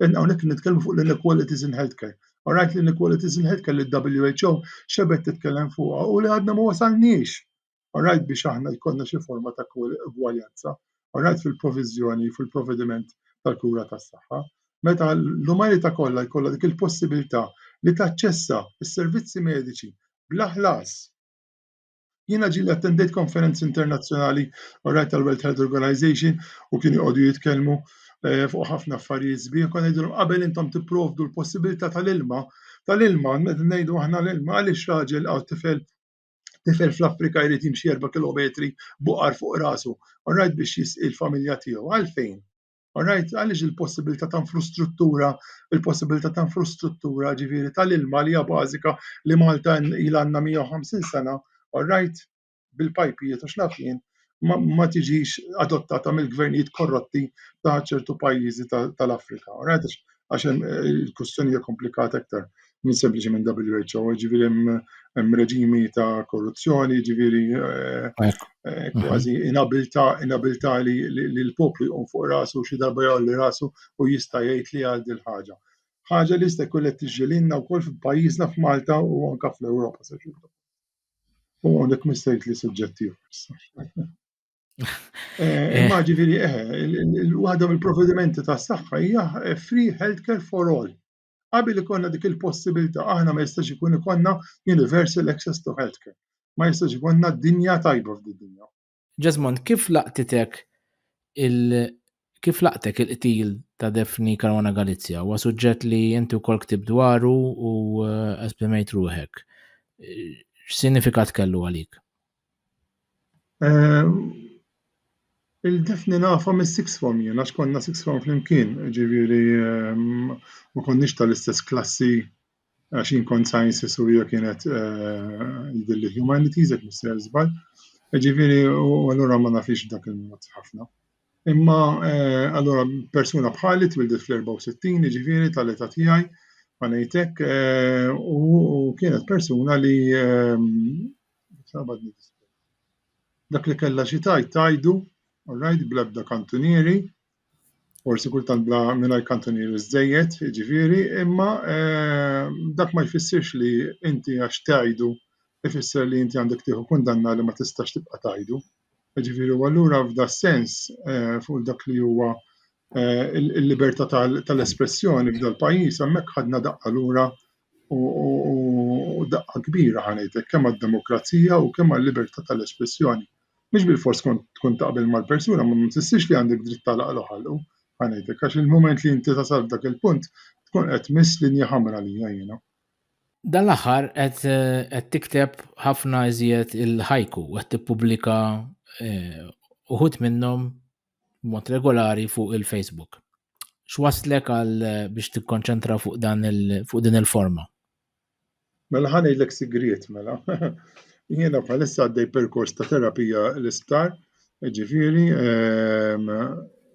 hawnhekk nitkellmu fuq l-inequalities in healthcare. All right, l-inequalities in healthcare li WHO xebet titkellem fuqha u li għadna ma wasalniex. All right, biex aħna jkollna xi forma ta' egwaljanza. All right, fil-proviżjoni, fil-provvediment tal-kura tas-saħħa. Meta l-umanità kollha jkollha dik il-possibilità li taċċessa s-servizzi mediċi bla ħlas. Jiena ġieli attendejt konferenzi internazzjonali tal-World Health Organization u kienu jqogħdu jitkellmu fuq ħafna affarijiet sbieħ, konna ngħidulhom qabel intom tipprovdu l-possibilità tal-ilma, meta ngħidu aħna l-ilma għaliex raġel aw tifel fl-Afrika jrid jimxi 4 kilometri buqar fuq rasu, all right, biex jisqi l-familja tiegħu. Għalfejn? All right, għaliex il-possibilità ta' infrastruttura ġifieri tal-ilma li hija bażika li Malta ilha għandna 150 sena, all right, bil-pajpijiet u x'naf jien, ma tiġix adottata mill-gvernijiet korrotti ta' ċertu pajjiżi tal-Afrika. All right, għax il-kwistjoni hija komplikata aktar minn sempliċement WHO, ġifieri hemm reġimi ta' korruzzjoni, ġifieri kważi inabilità li l-poplu jqum fuq rasu xi darba jgħolli rasu u jista' jgħid li għal din ħaġa. Ħaġa li jista' jkun qed tiġġielilna wkoll f'pajjiżna f'Malta u anke fl-Ewropa sa ċertu. U hawnhekk mistejt li suġġettiv. Imma ġifieri waħda mill-provvedimenti tas-saħħa hija free healthcare for all. Qabel ikollna dik il-possibilità aħna ma jistax ikun ikollna universal access to healthcare. Ma jistax ikollna dinja tajba f'din-dinja. Ġasmond, kif laqtek il-qtil ta' Daphne Caruana Galizia? Huwa suġġett li inti wkoll ktib dwaru u esprimejt ruħek. X'sinifikat kellu għalik? Il-Daphne nafa mis-sixth form jien, għax konna sixth form flimkien, ġifieri ma konniex tal-istess klassi għax kont sciences u hija kienet jidilli humanities jekk mister żball. Ġifieri u allura ma nafix dak il-mod ħafna. Imma allura persuna bħali twildet fl-64 ġifieri tal-età tiegħi ma ngħidlek u kienet persuna li dak li kellha xi tajdu, all right, bl-ebda kantunieri, forsi kultant bla mingħajr kantunieri żejjed, ġifieri, imma dak ma jfissirx li inti għax tgħidu ifisser li inti għandek tieħu kundanna li ma tistax tibqa' tgħidu. Ġifieri u allura f'da sens fuq dak li huwa il-libertà tal-espressjoni f'dal pajjiż hemmhekk ħadna daqqa lura u daqqa kbira ħanejtek kemm għad-demokrazija u kemm għall-libertà tal-espressjoni. Mhux bilfors tkun taqbel mal-persuna, ma tissirx li għandek dritt tagħlaq ħalqu ħanejtek għax il-mument li inti tasal f'dak il-punt tkun qed tmiss linja ħamra lija jiena. Dan l-aħħar qed tikteb ħafna iżjed il-ħajku qed tippubblika uħud minnhom b'mod regolari fuq il-Facebook. X'waslek għal biex tikkonċentra fuq din il-forma? Mela ħanejdlek sigriet mela. Jiena bħalissa għaddej perkors ta' terapija l-isptar, ġifieri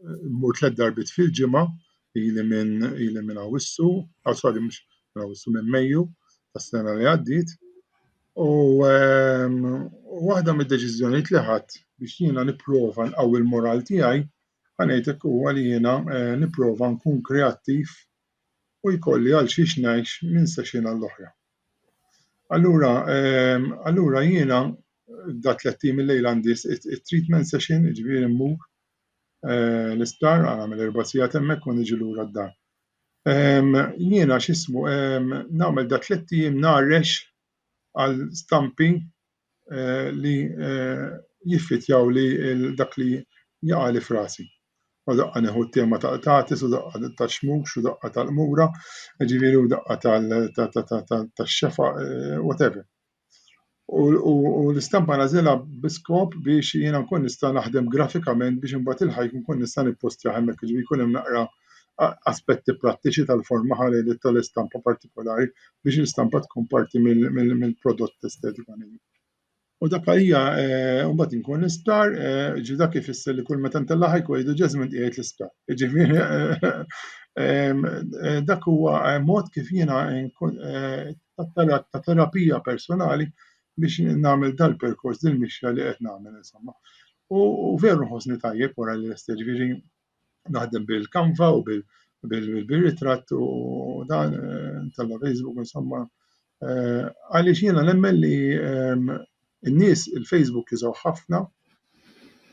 mmur 3 darbit fil-ġimgħa ili minn Awwissu, sorry mhux minn Awwissu minn Mejju tas-sena li għaddiet. U waħda mid-deċiżjonijiet li ħadd biex jiena nipprova nqawwi l-moral tiegħi ħanejtek huwa li jiena nipprova nkun kreattiv u jkolli għal xi ngħix minn session għall-oħra. Allura jiena da 3 tim il-lejl għandi treatment session, ġifieri mmur l-isptar għamel 4 sigħat hemmhekk u niġi lura d-dar. Jiena x'ismu nagħmel da 3 ijiem nagħrex għal stampi li jiffitjaw li dak li jaqa' li f'rasi. U daqqa neħu t-tema ta' qtatis u daqqa ta' xmux u daqqa tal-qmura, ġifieri u daqqa tax-xefa, whatever. U l-istampa nagħżilha biskop biex jiena nkun nista' naħdem grafikament biex imbagħad il-ħajk nkun nista' nippostja hemmhekk, ġifieri jkun hemm naqra aspetti prattiċi tal-forma ħalejli tal-istampa partikolari biex l-istampa tkun parti mill-prodott estetiku. U dak hija mbagħad inkun l-isptar, ġi dak ifisser li kull meta ntella' ħajk jgħidu Jesmond qiegħed l-isptar. Jiġifieri dak huwa mod kif jiena nkun ta' terapija personali biex nagħmel dal-perkors dil-mixja li qed nagħmel insomma. U veru nħossni tajjeb wara li lest, ġifieri naħdem bil-Canva u bil-ritratt u dan tella Facebook insomma għaliex jiena nemmen li in-nies il-Facebook jużaw ħafna,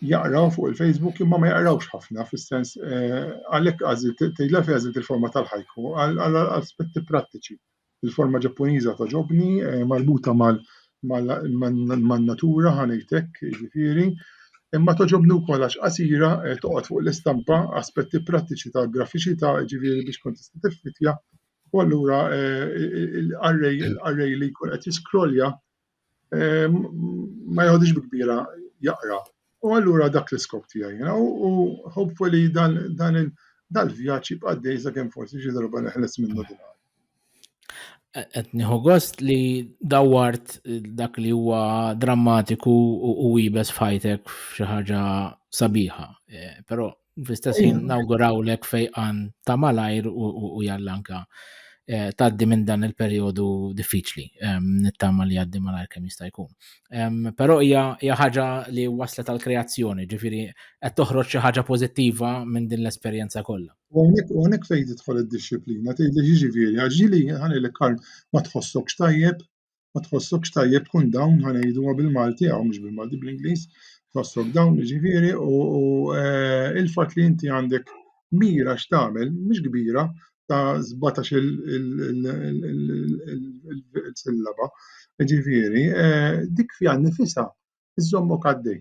jaqraw fuq il-Facebook imma ma jaqrawx ħafna fis-sens għalhekk tgħidla fejn għażilt il-forma tal-ħajku għal aspetti prattiċi. Il-forma Ġappuniża toġobni marbuta man-natura ħanejtek, jiġifieri, imma toġobni wkoll għax qasira toqgħod fuq l-istampa aspetti prattiċi tal-grafiċità, jiġifieri biex tkun tista' tiffitja u allura l-array li jkun qed jiskrollja ma jgħodix bi kbira jaqra. U allura dak l-iskop tiegħi u hopefully dal-vjaġġ jibqa' għaddej sakemm forsi xi darba neħles minnu dinha. Qed nieħu gost li dawwart dak li huwa drammatiku u wiebes f'ħajtek f'xi ħaġa sabiħa. Però fl-istess ħin nawgurawlek fejqan ta' malajr u jalla anke tgħaddi minn dan il-perjodu diffiċli, nittama li jgħaddi malajr kemm jista' jkun. Però hija ħaġa li waslet għal kreazzjoni, ġifieri qed toħroġ xi ħaġa pożittiva minn din l-esperjenza kollha. U hawnhekk fejn tidħol id-dixxiplina, tgħidli jiġifieri għax ġieli ħanejlek Karl ma tħossokx tajjeb tkun dawn ħanejduha bil-Malti jew mhux bil-Malti bl-Ingliż, tħossok dawn jiġifieri u il-fatt li inti għandek mira x'tagħmel mhix kbira ta' 17 il-sillaba, jiġifieri dik fiha nnifisha iżommok għaddej.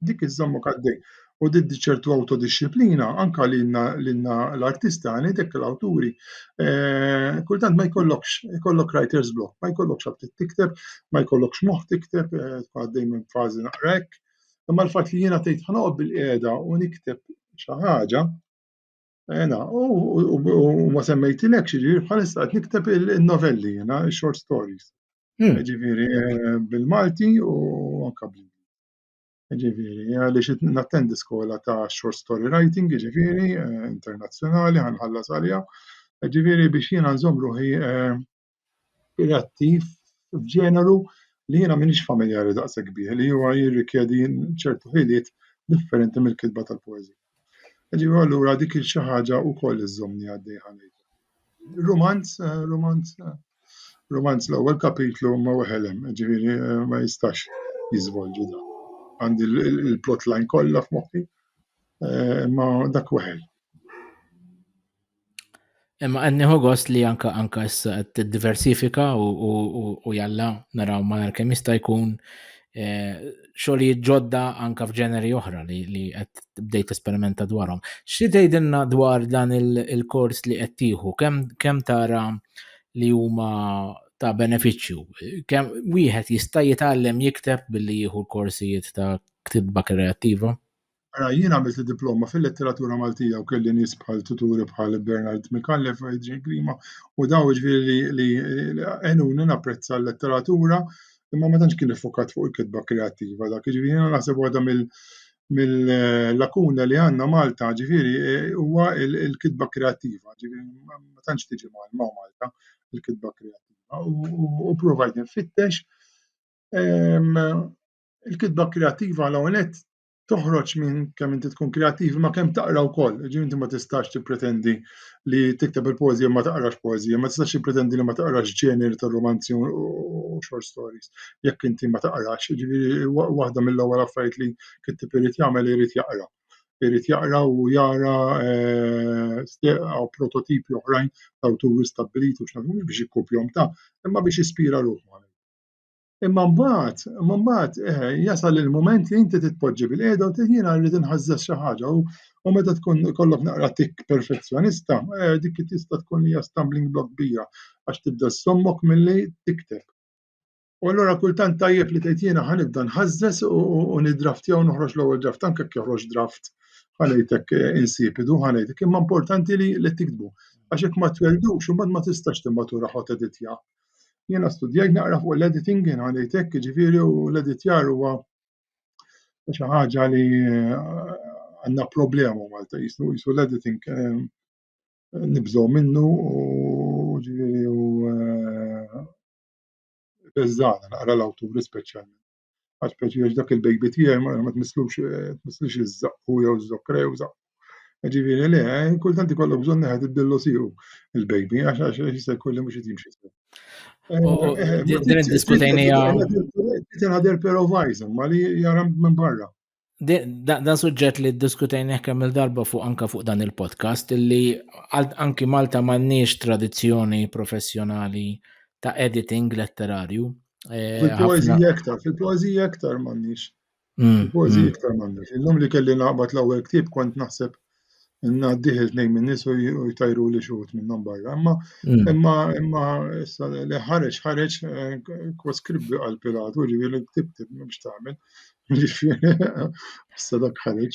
Dik iżommok għaddej. U tiddi ċertu autodixxiplina anke lilna l-artista ngħidlek l-awturi kultant ma jkollok writer's block, ma jkollokx ħadd tikteb, ma jkollokx moħħ tikteb, tkun għaddej minn fażi naqra hekk. Imma l-fatt li jiena tgħid ħanoqgħod bil-qiegħda u nikteb xi ħaġa u ma semmejtilekx ġifieri bħalissa qed nikteb il-novelli jiena, short stories. Ġifieri bil-Malti u anke bl-Ingliż. Ġifieri għaliex nattendi skola ta' short story writing, ġifieri internazzjonali ħanħallas għaliha. Ġifieri biex jiena nżomm ruħi kreattiv f'ġeneru li jiena m'iniex familjari daqshekk bih, li huwa jirrikjedi ċertu ħiliet differenti mill-kitba tal-poeżija. Ġifieri allura dik xi ħaġa wkoll iżżommni għaddej ħanejt. Romanz l-ewwel kapitlu ma weħelem, ġifieri ma jistax jiżvolġi dan. Għandi il-plot line kollha f'moħħi, imma dak weħel. Imma nieħu gost li anke issa qed tiddiversifika u jalla naraw malar kemm jista' jkun xogħlijiet ġodda anke f'ġeneri oħra li qed bdejt tesperimenta dwarhom. Xi tgħidilna dwar dan il-kors li qed tieħu, kemm tara li huma ta' benefiċċju? Kemm wieħed jista' jitgħallem jikteb billi jieħu l-korsijiet ta' kitba kreattiva? Jien għamilt diploma fil-letteratura Maltija u kelli nies bħal tuturi bħal Bernard Micallef u Adrian Grima u daw ġifieri li għenuni napprezza l-letteratura imma ma tantx kien iffokat fuq il-kitba kreattiva dak. Ġifieri jiena naħseb waħda mill-lakuna li għandna Malta ġifieri huwa il-kitba kreattiva. Ġifieri ma tantx tiġi ma' Malta il-kitba kreattiva u provajt nfittex il-kitba kreattiva l-ewwel nett toħroġ minn kemm inti tkun kreattiv ma kemm taqra wkoll. Ġifieri inti ma tistax tippretendi li tikteb il-poeżija ma taqrax poeżija, ma tistax tippretendi li ma taqrax ġeneri ta' romanzi u short stories jekk inti ma taqrax. Ġifieri waħda mill-ewwel affarijiet li kittib irid jagħmel irid jaqra. Irid jaqra u jara prototipi oħrajn ta' awturi stabbiliti u x'nafx mhux biex jikkopjahom imma biex jispira ruħu. Imma mbagħad jasal il-mument li inti titpoġġi bil-qiegħda u jiena rrid inħażżes xi ħaġa u meta tkun ikollok naqra tik perfezzjonista, dik tista' tkun hija stumbling block kbira għax tibda ssommok milli tikteb. U allura kultant tajjeb li tgħid jiena ħanibda nħażżes u niddraftjaw noħroġ l-ewwel draft anke jekk joħroġ draft ħanejtek insipidu ħanejtek imma importanti li tiktbu għax hekk ma tweldux u ma tistax timmatura ħadd editja. Jiena studjajt naqra fuq l-editing jiena ngħidlek ġifieri u l-editjar huwa xi ħaġa li għandna problema Malta qisu l-editing nibżgħu minnu u ġifieri beżżana naqra l-awturi speċjalment. Għax speċjalment dak il-baby tiegħi ma tmisslix iż-żaqqu jew iż-żokkra jew żaqq. Ġifieri le, kultant ikollok bżonn wieħed ibdillu sieħu il-baby għax jista' jkun li mhux qed jimxi sew. Din iddiskutejnija. Another pair of eyes ma li jara minn barra. Dan suġġett li ddiskutejnieh kemm il-darba anke fuq dan il-podcast illi anki Malta m'għandniex tradizzjoni professjonali ta' editing letterarju. Fil-poeżija aktar m'għandniex. Il-poeżija aktar m'għandniex. Illum li kelli naqbad l-ewwel ktieb kont naħseb ngħaddih il-tnejn min nies u jtajru li xi wħud minnhom barra. Imma issa li ħareġ kwaskribbi għal Pilatu ġifieri ktib mhux tagħmel. Ġifieri issa dak ħareġ.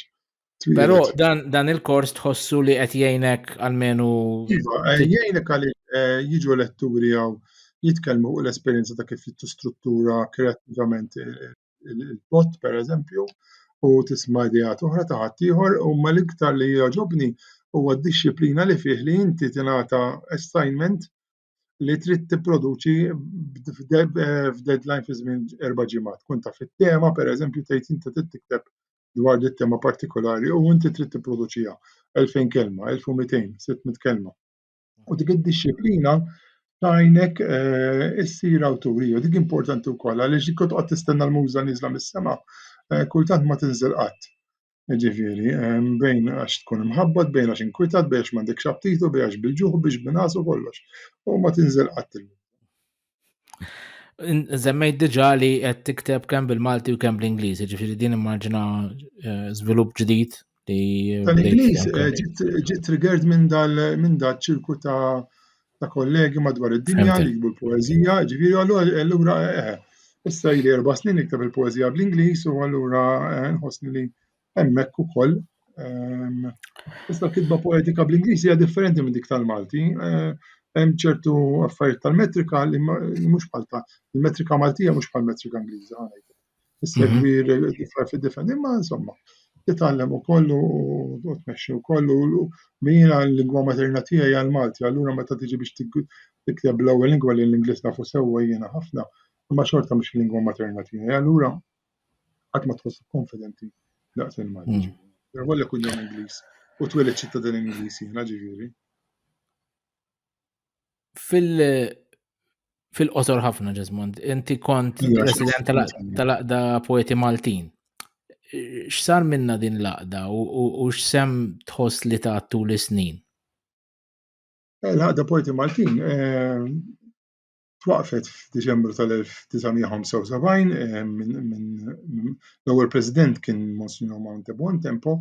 Però dan il-kors tħossu li qed jgħinek almenu. Iva, jgħinek għaliex jiġu letturi jew jitkellmu fuq l-esperjenza ta' kif tistruttura kreattivament il-plot pereżempju u tisma' ideat oħra ta' ħadd ieħor u l-iktar li jogħġobni huwa d-dixxiplina li fih li inti tingħata assignment li trid tipproduċi f'deadline fi żmien 4 ġimgħat. Tkun taf it-tema pereżempju tgħid inti trid tikteb dwar dit-tema partikolari u inti trid tipproduċiha 2000 kelma, 1200, 600 kelma. U dik id-dixxiplina tgħinek issir awturija. Dik importanti wkoll għaliex dik toqgħod tistenna l-muża nieżla mis-sema kultant ma tinżel qatt. Ġifieri bejn għax tkun imħabbad, bejn għax inkwitat, bejn għax m'għandekx apptitu, bejn għax bil-ġuħ biex binqas u kollox. U ma tinżel qatt il-muża. Żemmejt diġà li qed tikteb kemm bil-Malti u kemm bl-Ingliż, ġifieri din immaġina żvilupp ġdid li. Tal-Ingliż ġiet triggered minn dal-ċirku ta' kollegi madwar id-dinja li jkbu l-poeżija, ġifieri allura issa ili 4 snin nikteb il-poeżija bl-Ingliż u allura nħossni li hemmhekk ukoll Issa l-kitba poetika bl-Ingliż hija differenti minn dik tal-Malti. Hemm ċertu affarijiet tal-metrika li mhux bħal il-metrika Maltija mhux bħall-metrika Ingliża ħa ngħidlek. Issegwi differenti, imma insomma titgħallem ukoll u tmexxi wkoll u jiena l-lingwa materna tiegħi hija l-Malti, allura meta tiġi biex tikteb l-ewwel lingwa li l-Ingliż nafu sewwa jiena ħafna, imma xorta mhux il-lingwa materna tiegħi, allura qatt ma tħossok konfidenti daqs il-Malti. Ikollok kun jom Ingliż u tweled ċittadin Ingliż jiena ġifieri. Fil-qosor ħafna Ġesmond, inti kont president tal-Laqda Poeti Maltin. X'sar minnha din l-laqda u x'semm tħoss li ta' tul is-snin? L-Laqda Poeti Maltin twaqfet f'Diċembru tal-1975 minn l-ewwel president kien Monsignor Monte Buontempo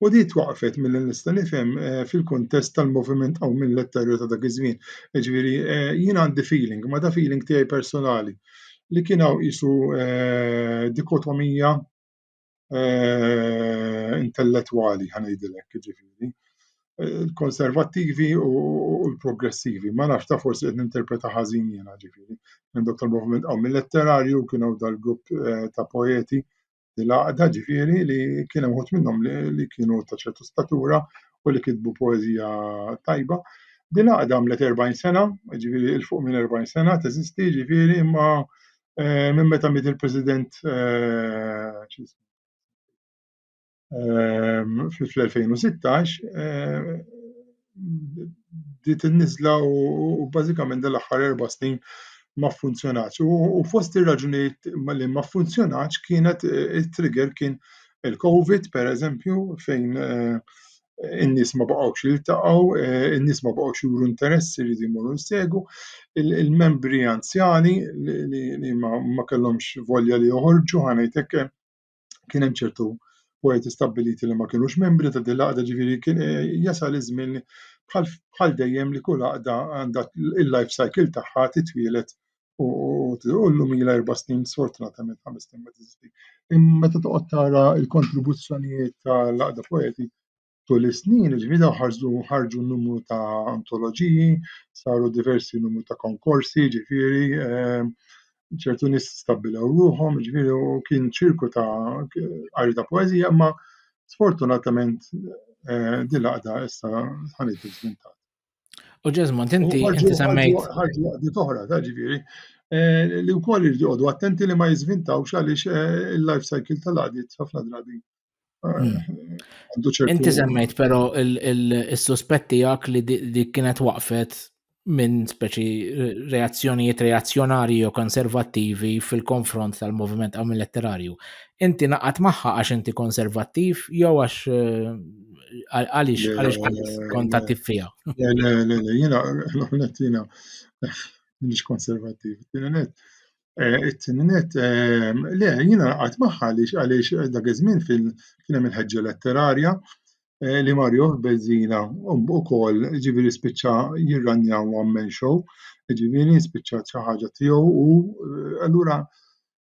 u di twaqfet mill-nista' nifhem fil-kuntest tal-moviment aw mill-letterju ta' dak iż-żmien. Jiġifieri jien għandi feeling, ma da feeling tiegħi personali li kien hawn qisu dikotomija intellettwali ħanejdilek jiġifieri. Il-konservattivi u l-progressivi. Ma nafx ta' forsi qed ninterpreta ħażin jiena ġifieri. Għandok tal-moviment aw mill-letterarju kien hawn dal-grupp ta' poeti l-għaqda ġifieri li kien hemm wħud minnhom li kienu ta' ċertu statura u li kitbu poeżija tajba. Din l-għaqda għamlet 40 sena, ġifieri il fuq minn 40 sena teżisti ġifieri imma minn meta miet il-President fl-2016 diet in-niżla u bażikament dan l-aħħar 4 snin ma ffunzjonatx. U fost ir-raġunijiet li ma ffunzjonatx kienet it-trigger kien il-COVID pereżempju fejn in-nies ma baqgħux jiltaqgħu, in-nies ma baqgħux juru interess iridu jmorru jsegwu, il-membri anzjani li ma kellhomx volja li joħorġu ħa ngħidlek kien hemm ċertu poeti stabbiliti li ma kienux membri ta' din l-għaqda ġifieri kien jasal iż-żmien bħal dejjem li kull għaqda għandha il-life cycle tagħha titwielet u llum ilha 4 snin sfortunatament 5 snin ma teżisti. Imma meta toqgħod tara l-kontribuzzjonijiet tal-għaqda poeti tul is-snin, ġifieri ħarġu numru ta' antoloġiji, saru diversi numru ta' konkorsi, ġifieri ċertu nies stabbilew ruħhom, ġifieri u kien ċirku ta' qari ta' poeżija, imma sfortunatament din l-għaqda issa ħanejt iżvintat. U Ġesmond, inti semmejt. Ħarġu laqdiet oħra ta' ġifieri li wkoll irid joqogħdu attenti li ma jiżvintawx għaliex il-life cycle tal-għaqdiet ħafna drabi għandu ċertu. Inti semmejt però is-suspett tiegħek li dik kienet waqfet minn speċi reazzjonijiet reazzjonarji u konservattivi fil-konfront tal-moviment għamil letterarju. Inti naqgħod magħha għax inti konservattiv jew għax għaliex kont attiv fiha? Le, jiena m'iniex konservattiv. It-tieni net le jiena naqgħod magħha għaliex dak iż-żmien kien hemm il-ħeġġa letterarja li Mario Bezzina ukoll ġifieri spiċċa jirranjaw one-man show, ġifieri spiċċa xi ħaġa tiegħu u allura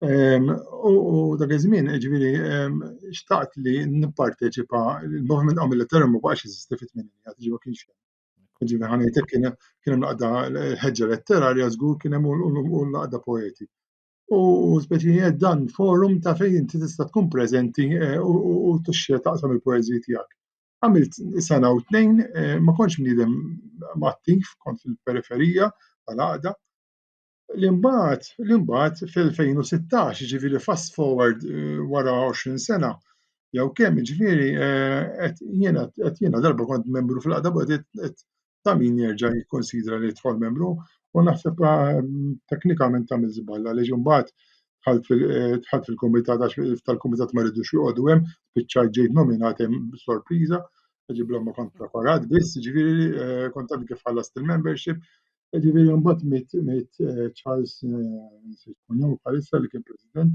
u dak iż-żmien ġifieri xtaqt li nipparteċipa il-moviment għamel letterarju ma baqgħx jeżisti fit-tminijiet ġifieri ma kienx hemm. Ġifieri ħa ngħidlek kien hemm laqda ħeġġa letterarja żgur kien hemm u laqda poeti. U speċi dan forum ta' fejn inti tista' tkun preżenti u tixxi taqsam il-poeżiji tiegħek. Għamilt sena u 2 ma kontx bniedem attiv, kont fil-periferija tal-għaqda. Li mbagħad fil-2016 ġifieri fast forward wara 20 sena jew kemm ġifieri qed jiena darba kont membru fil-għaqda qed ta' min jerġa' jikkonsidra li jidħol membru u naħseb teknikament tagħmel żball għaliex imbagħad dħalt fil-kumitat għax tal-kumitat ma rridux joqogħdu hemm, spiċċajt ġejt nominat hemm b'sorpriża, ġiblhom ma kont preparat biss, ġifieri kont għadni kif ħallast il-membership, ġifieri mbagħad miet Charles bħalissa li kien President,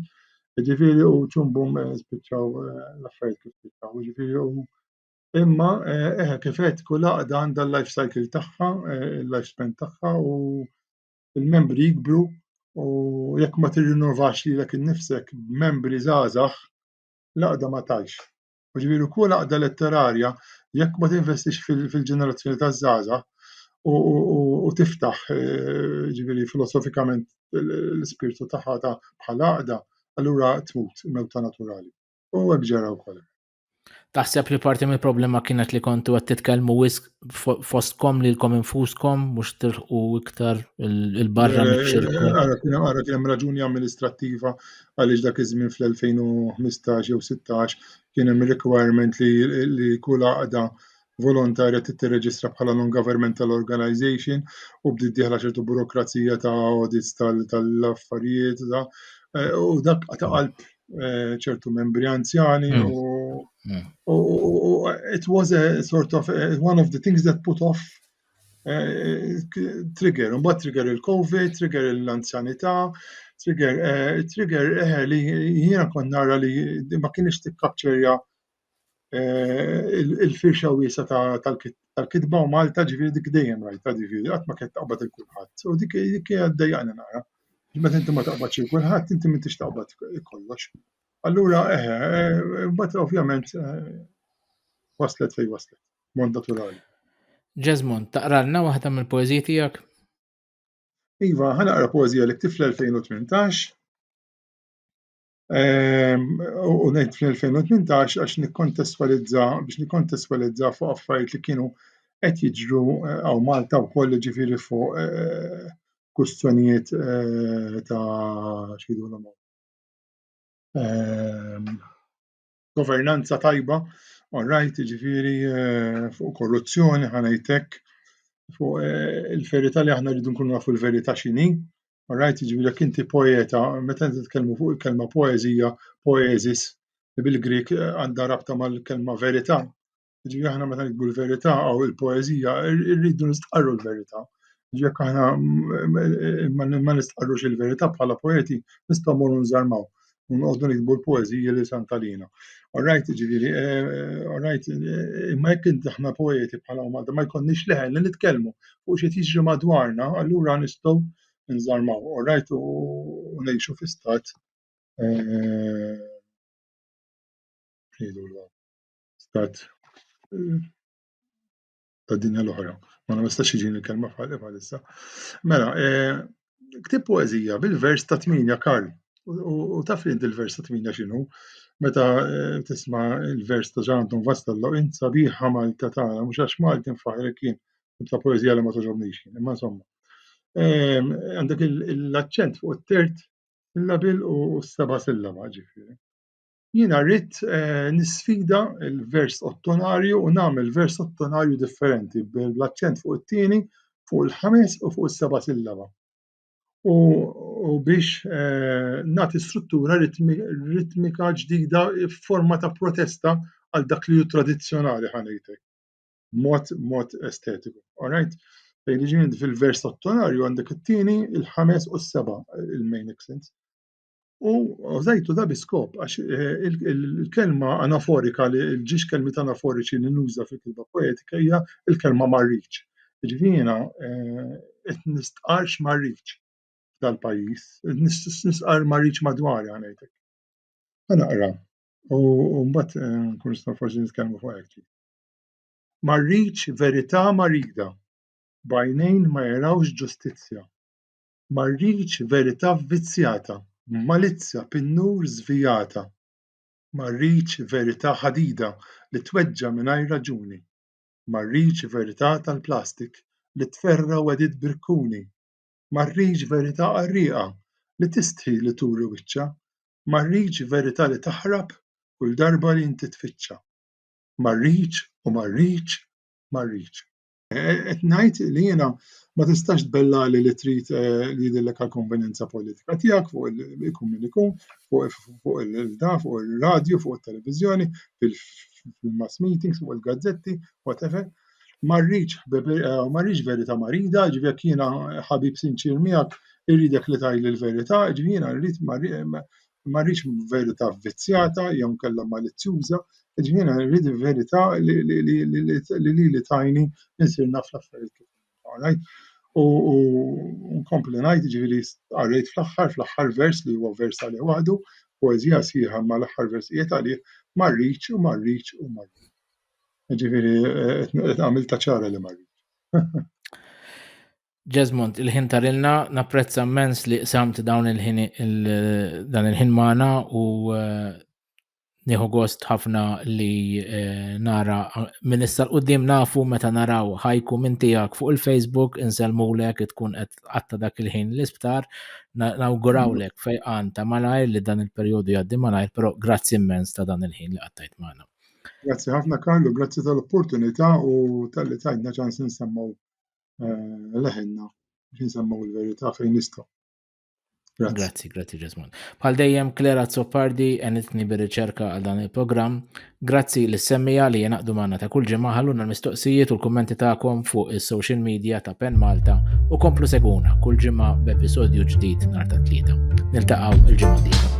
ġifieri u ċumbum spiċċaw l-affarijiet kif spiċċaw, ġifieri imma kif qed kull għaqda għandha l-life cycle tagħha, il-life span tagħha u l-membri jikbru u jekk ma tirrinnovax lilek innifsek b'membri żgħażagħ l-għaqda ma tgħix. Ġifieri kull għaqda letterarja jekk ma tinvestix fil-ġenerazzjoni taż-żgħażagħ u tiftaħ ġifieri filosofikament l-ispirtu tagħha bħala għaqda, allura tmut mewta naturali. U hekk ġara wkoll. Taħseb li parti mill-problema kienet li kontu qed titkellmu wisq fostkom lilkom infuskom mhux tilħqu iktar il-barra miċ-ċirku. Ara kien hemm raġuni amministrattiva għaliex dak iż-żmien fl-2015 jew 16 kien hemm requirement li kull għaqda volontarja tirreġistra bħala non-governmental organization u bdiet dieħla ċertu burokrazija ta' audits tal-affarijiet u dak ta' qalb ċertu membri anzjani u it was a sort of one of the things that put off trigger, mbagħad trigger il-COVID, trigger l-anzjanità, trigger li jiena kont nara li ma kienx tikkapċerja il-firxa wiesa tal-kitba u Malta ġifieri dik dejjem rajta ġifieri qatt ma kienet taqbad il kulħadd. U dik hija ddejjaqni nara. Meta inti ma taqbadx il kulħadd, inti m'intix taqbad kollox. Allura mbagħad ovvjament waslet fejn waslet, mod naturali. Jesmond, taqralna waħda mill-poeżiji tiegħek? Iva, ħanaqra poeżija li ktibt fl-2018 u ngħid fl-2018 għax biex nikkontestwalizza fuq affarijiet li kienu qed jiġru hawn Malta wkoll ġifieri fuq kwistjonijiet ta' x'jgħidulhom governanza tajba, all right, ġifieri fuq korruzzjoni ħanejt hekk, fuq il-verità li aħna rridu nkunu nafu l-verità x'inhi, all right, ġifieri jekk inti poeta, meta titkellmu fuq il-kelma poeżija, poesis, li bil-Grik għandha rabta mal-kelma verità. Ġifieri aħna meta nikbu l-verità aw il-poeżija rridu nistqarru l-verità. Ġifieri jekk aħna ma nistqarrux il-verità bħala poeti nistgħu mmorru nżarmaw u nqogħdu nikbu l-poeżiji li santalina. All right, ġifieri, all right, imma jekk inti aħna poeti bħala Malta ma jkollniex leħen li nitkellmu fuq xi jiġri madwarna, allura nistgħu nżarmaw, all right, u ngħixu fi stat stat tad-dinja l-oħra. Ma nistax jiġini l-kelma bħalissa. Mela, ktieb poeżija bil-vers ta' 8 Karl. U taf li il-vers ta' 8 x'inhu? Meta tisma' il-vers ta' Ġanton Vastello int sabiħa Malta tagħna mhux għax Malti nfaħrek jien ta' poeżija li ma toġobnix jien, imma insomma. Għandek l-aċċent fuq it-tert sillabil u s-seba' sillaba ġifieri. Jiena rrid nisfida l-vers ottonarju u nagħmel vers ottonarju differenti bl-aċċent fuq it-tieni, fuq il-ħames u fuq is-seba' sillaba. U biex nagħti struttura ritmika ġdida f'forma ta' protesta għal dak li hu tradizzjonali ħanejtek. Mod estetiku. All right? Fejn jiġi fil-vers ottonarju għandek it-tieni, il-ħames u s-seba' il-main accents. U użajtu da biskop għax il-kelma anaforika li l-ġiex kelmiet anaforiċi li nuża fil-kitba poetika hija il-kelma marriċ. Jiġifieri jiena qed nistqarx marriċ tal-pajjiż, nisqar marriċ madwari ngħidlek. Ħanaqra u mbagħad nkun nistgħu forsi nitkellmu fuq hekk. Marriċ verità marida, b'għajnejn ma jarawx ġustizzja. Marriċ verità vizzjata, malizzja bin-nur żvijata. Marriċ verità ħadida li tweġġa' mingħajr raġuni. Marriċ verità tal-plastik li tferra wedid birkuni. Marriċ verità qarrieqa li tistħi li turi wiċċha. Marriċ verità li taħrab kull darba li inti tfittxa. Marriċ u marriċ, marriċ. Qed ngħid li jiena ma tistax tbellali li trid li jidillek għall-konvenjenza politika tiegħek fuq ikun min ikun, fuq il-radju, fuq it-televiżjoni, fil-mass meetings, fuq il-gazzetti, whatever. Marriċ verità marida, ġifieri jekk jiena ħabib sinċir miegħek irridek li tgħidli l-verità, ġifieri jiena rrid marriċ verità vizzjata jew nkella malizzjuża, ġifieri jiena rrid verità li tajni insir naf l-affarijiet kif all right? U nkompli ngħid ġifieri qarrejt fl-aħħar vers li huwa vers għalih waħdu, poeżija sħiħa ma l-aħħar vers qiegħed għalih ma rridx u ma rridx u ma rridx. Ġifieri għamilta ċara li ma rridx. Jesmond, il-ħin tarilna, napprezza immens li qsamt dawn il-ħin dan il-ħin magħna u nieħu gost ħafna li nara minn issa l-qudiem nafu meta naraw ħajku minn tiegħek fuq il-Facebook insellmulek tkun qed qatta dak il-ħin l-isptar, nawgurawlek fejqan ta' malajr li dan il-perjodu jgħaddi malajr, però grazzi immens ta' dan il-ħin li qattajt magħna. Grazzi ħafna Karlu, grazzi tal-opportunità u tal-li tajtna ċans nsemmaw leħenna biex nsemmaw il-verità fejn nistgħu. Grazzi Jesmond. Bħal dejjem Klera Zoppardi għenitni bir-riċerka għal dan il-programm. Grazzi l-semmija li jenaqdu magħna ta' kull ġimgħa ħalluna l-mistoqsijiet u l-kummenti tagħkom fuq is-social media ta' Pen Malta u komplu seguna kull ġimgħa b'episodju ġdid nhar ta' tlieta. Niltaqgħu il-ġimgħa d-dieħla.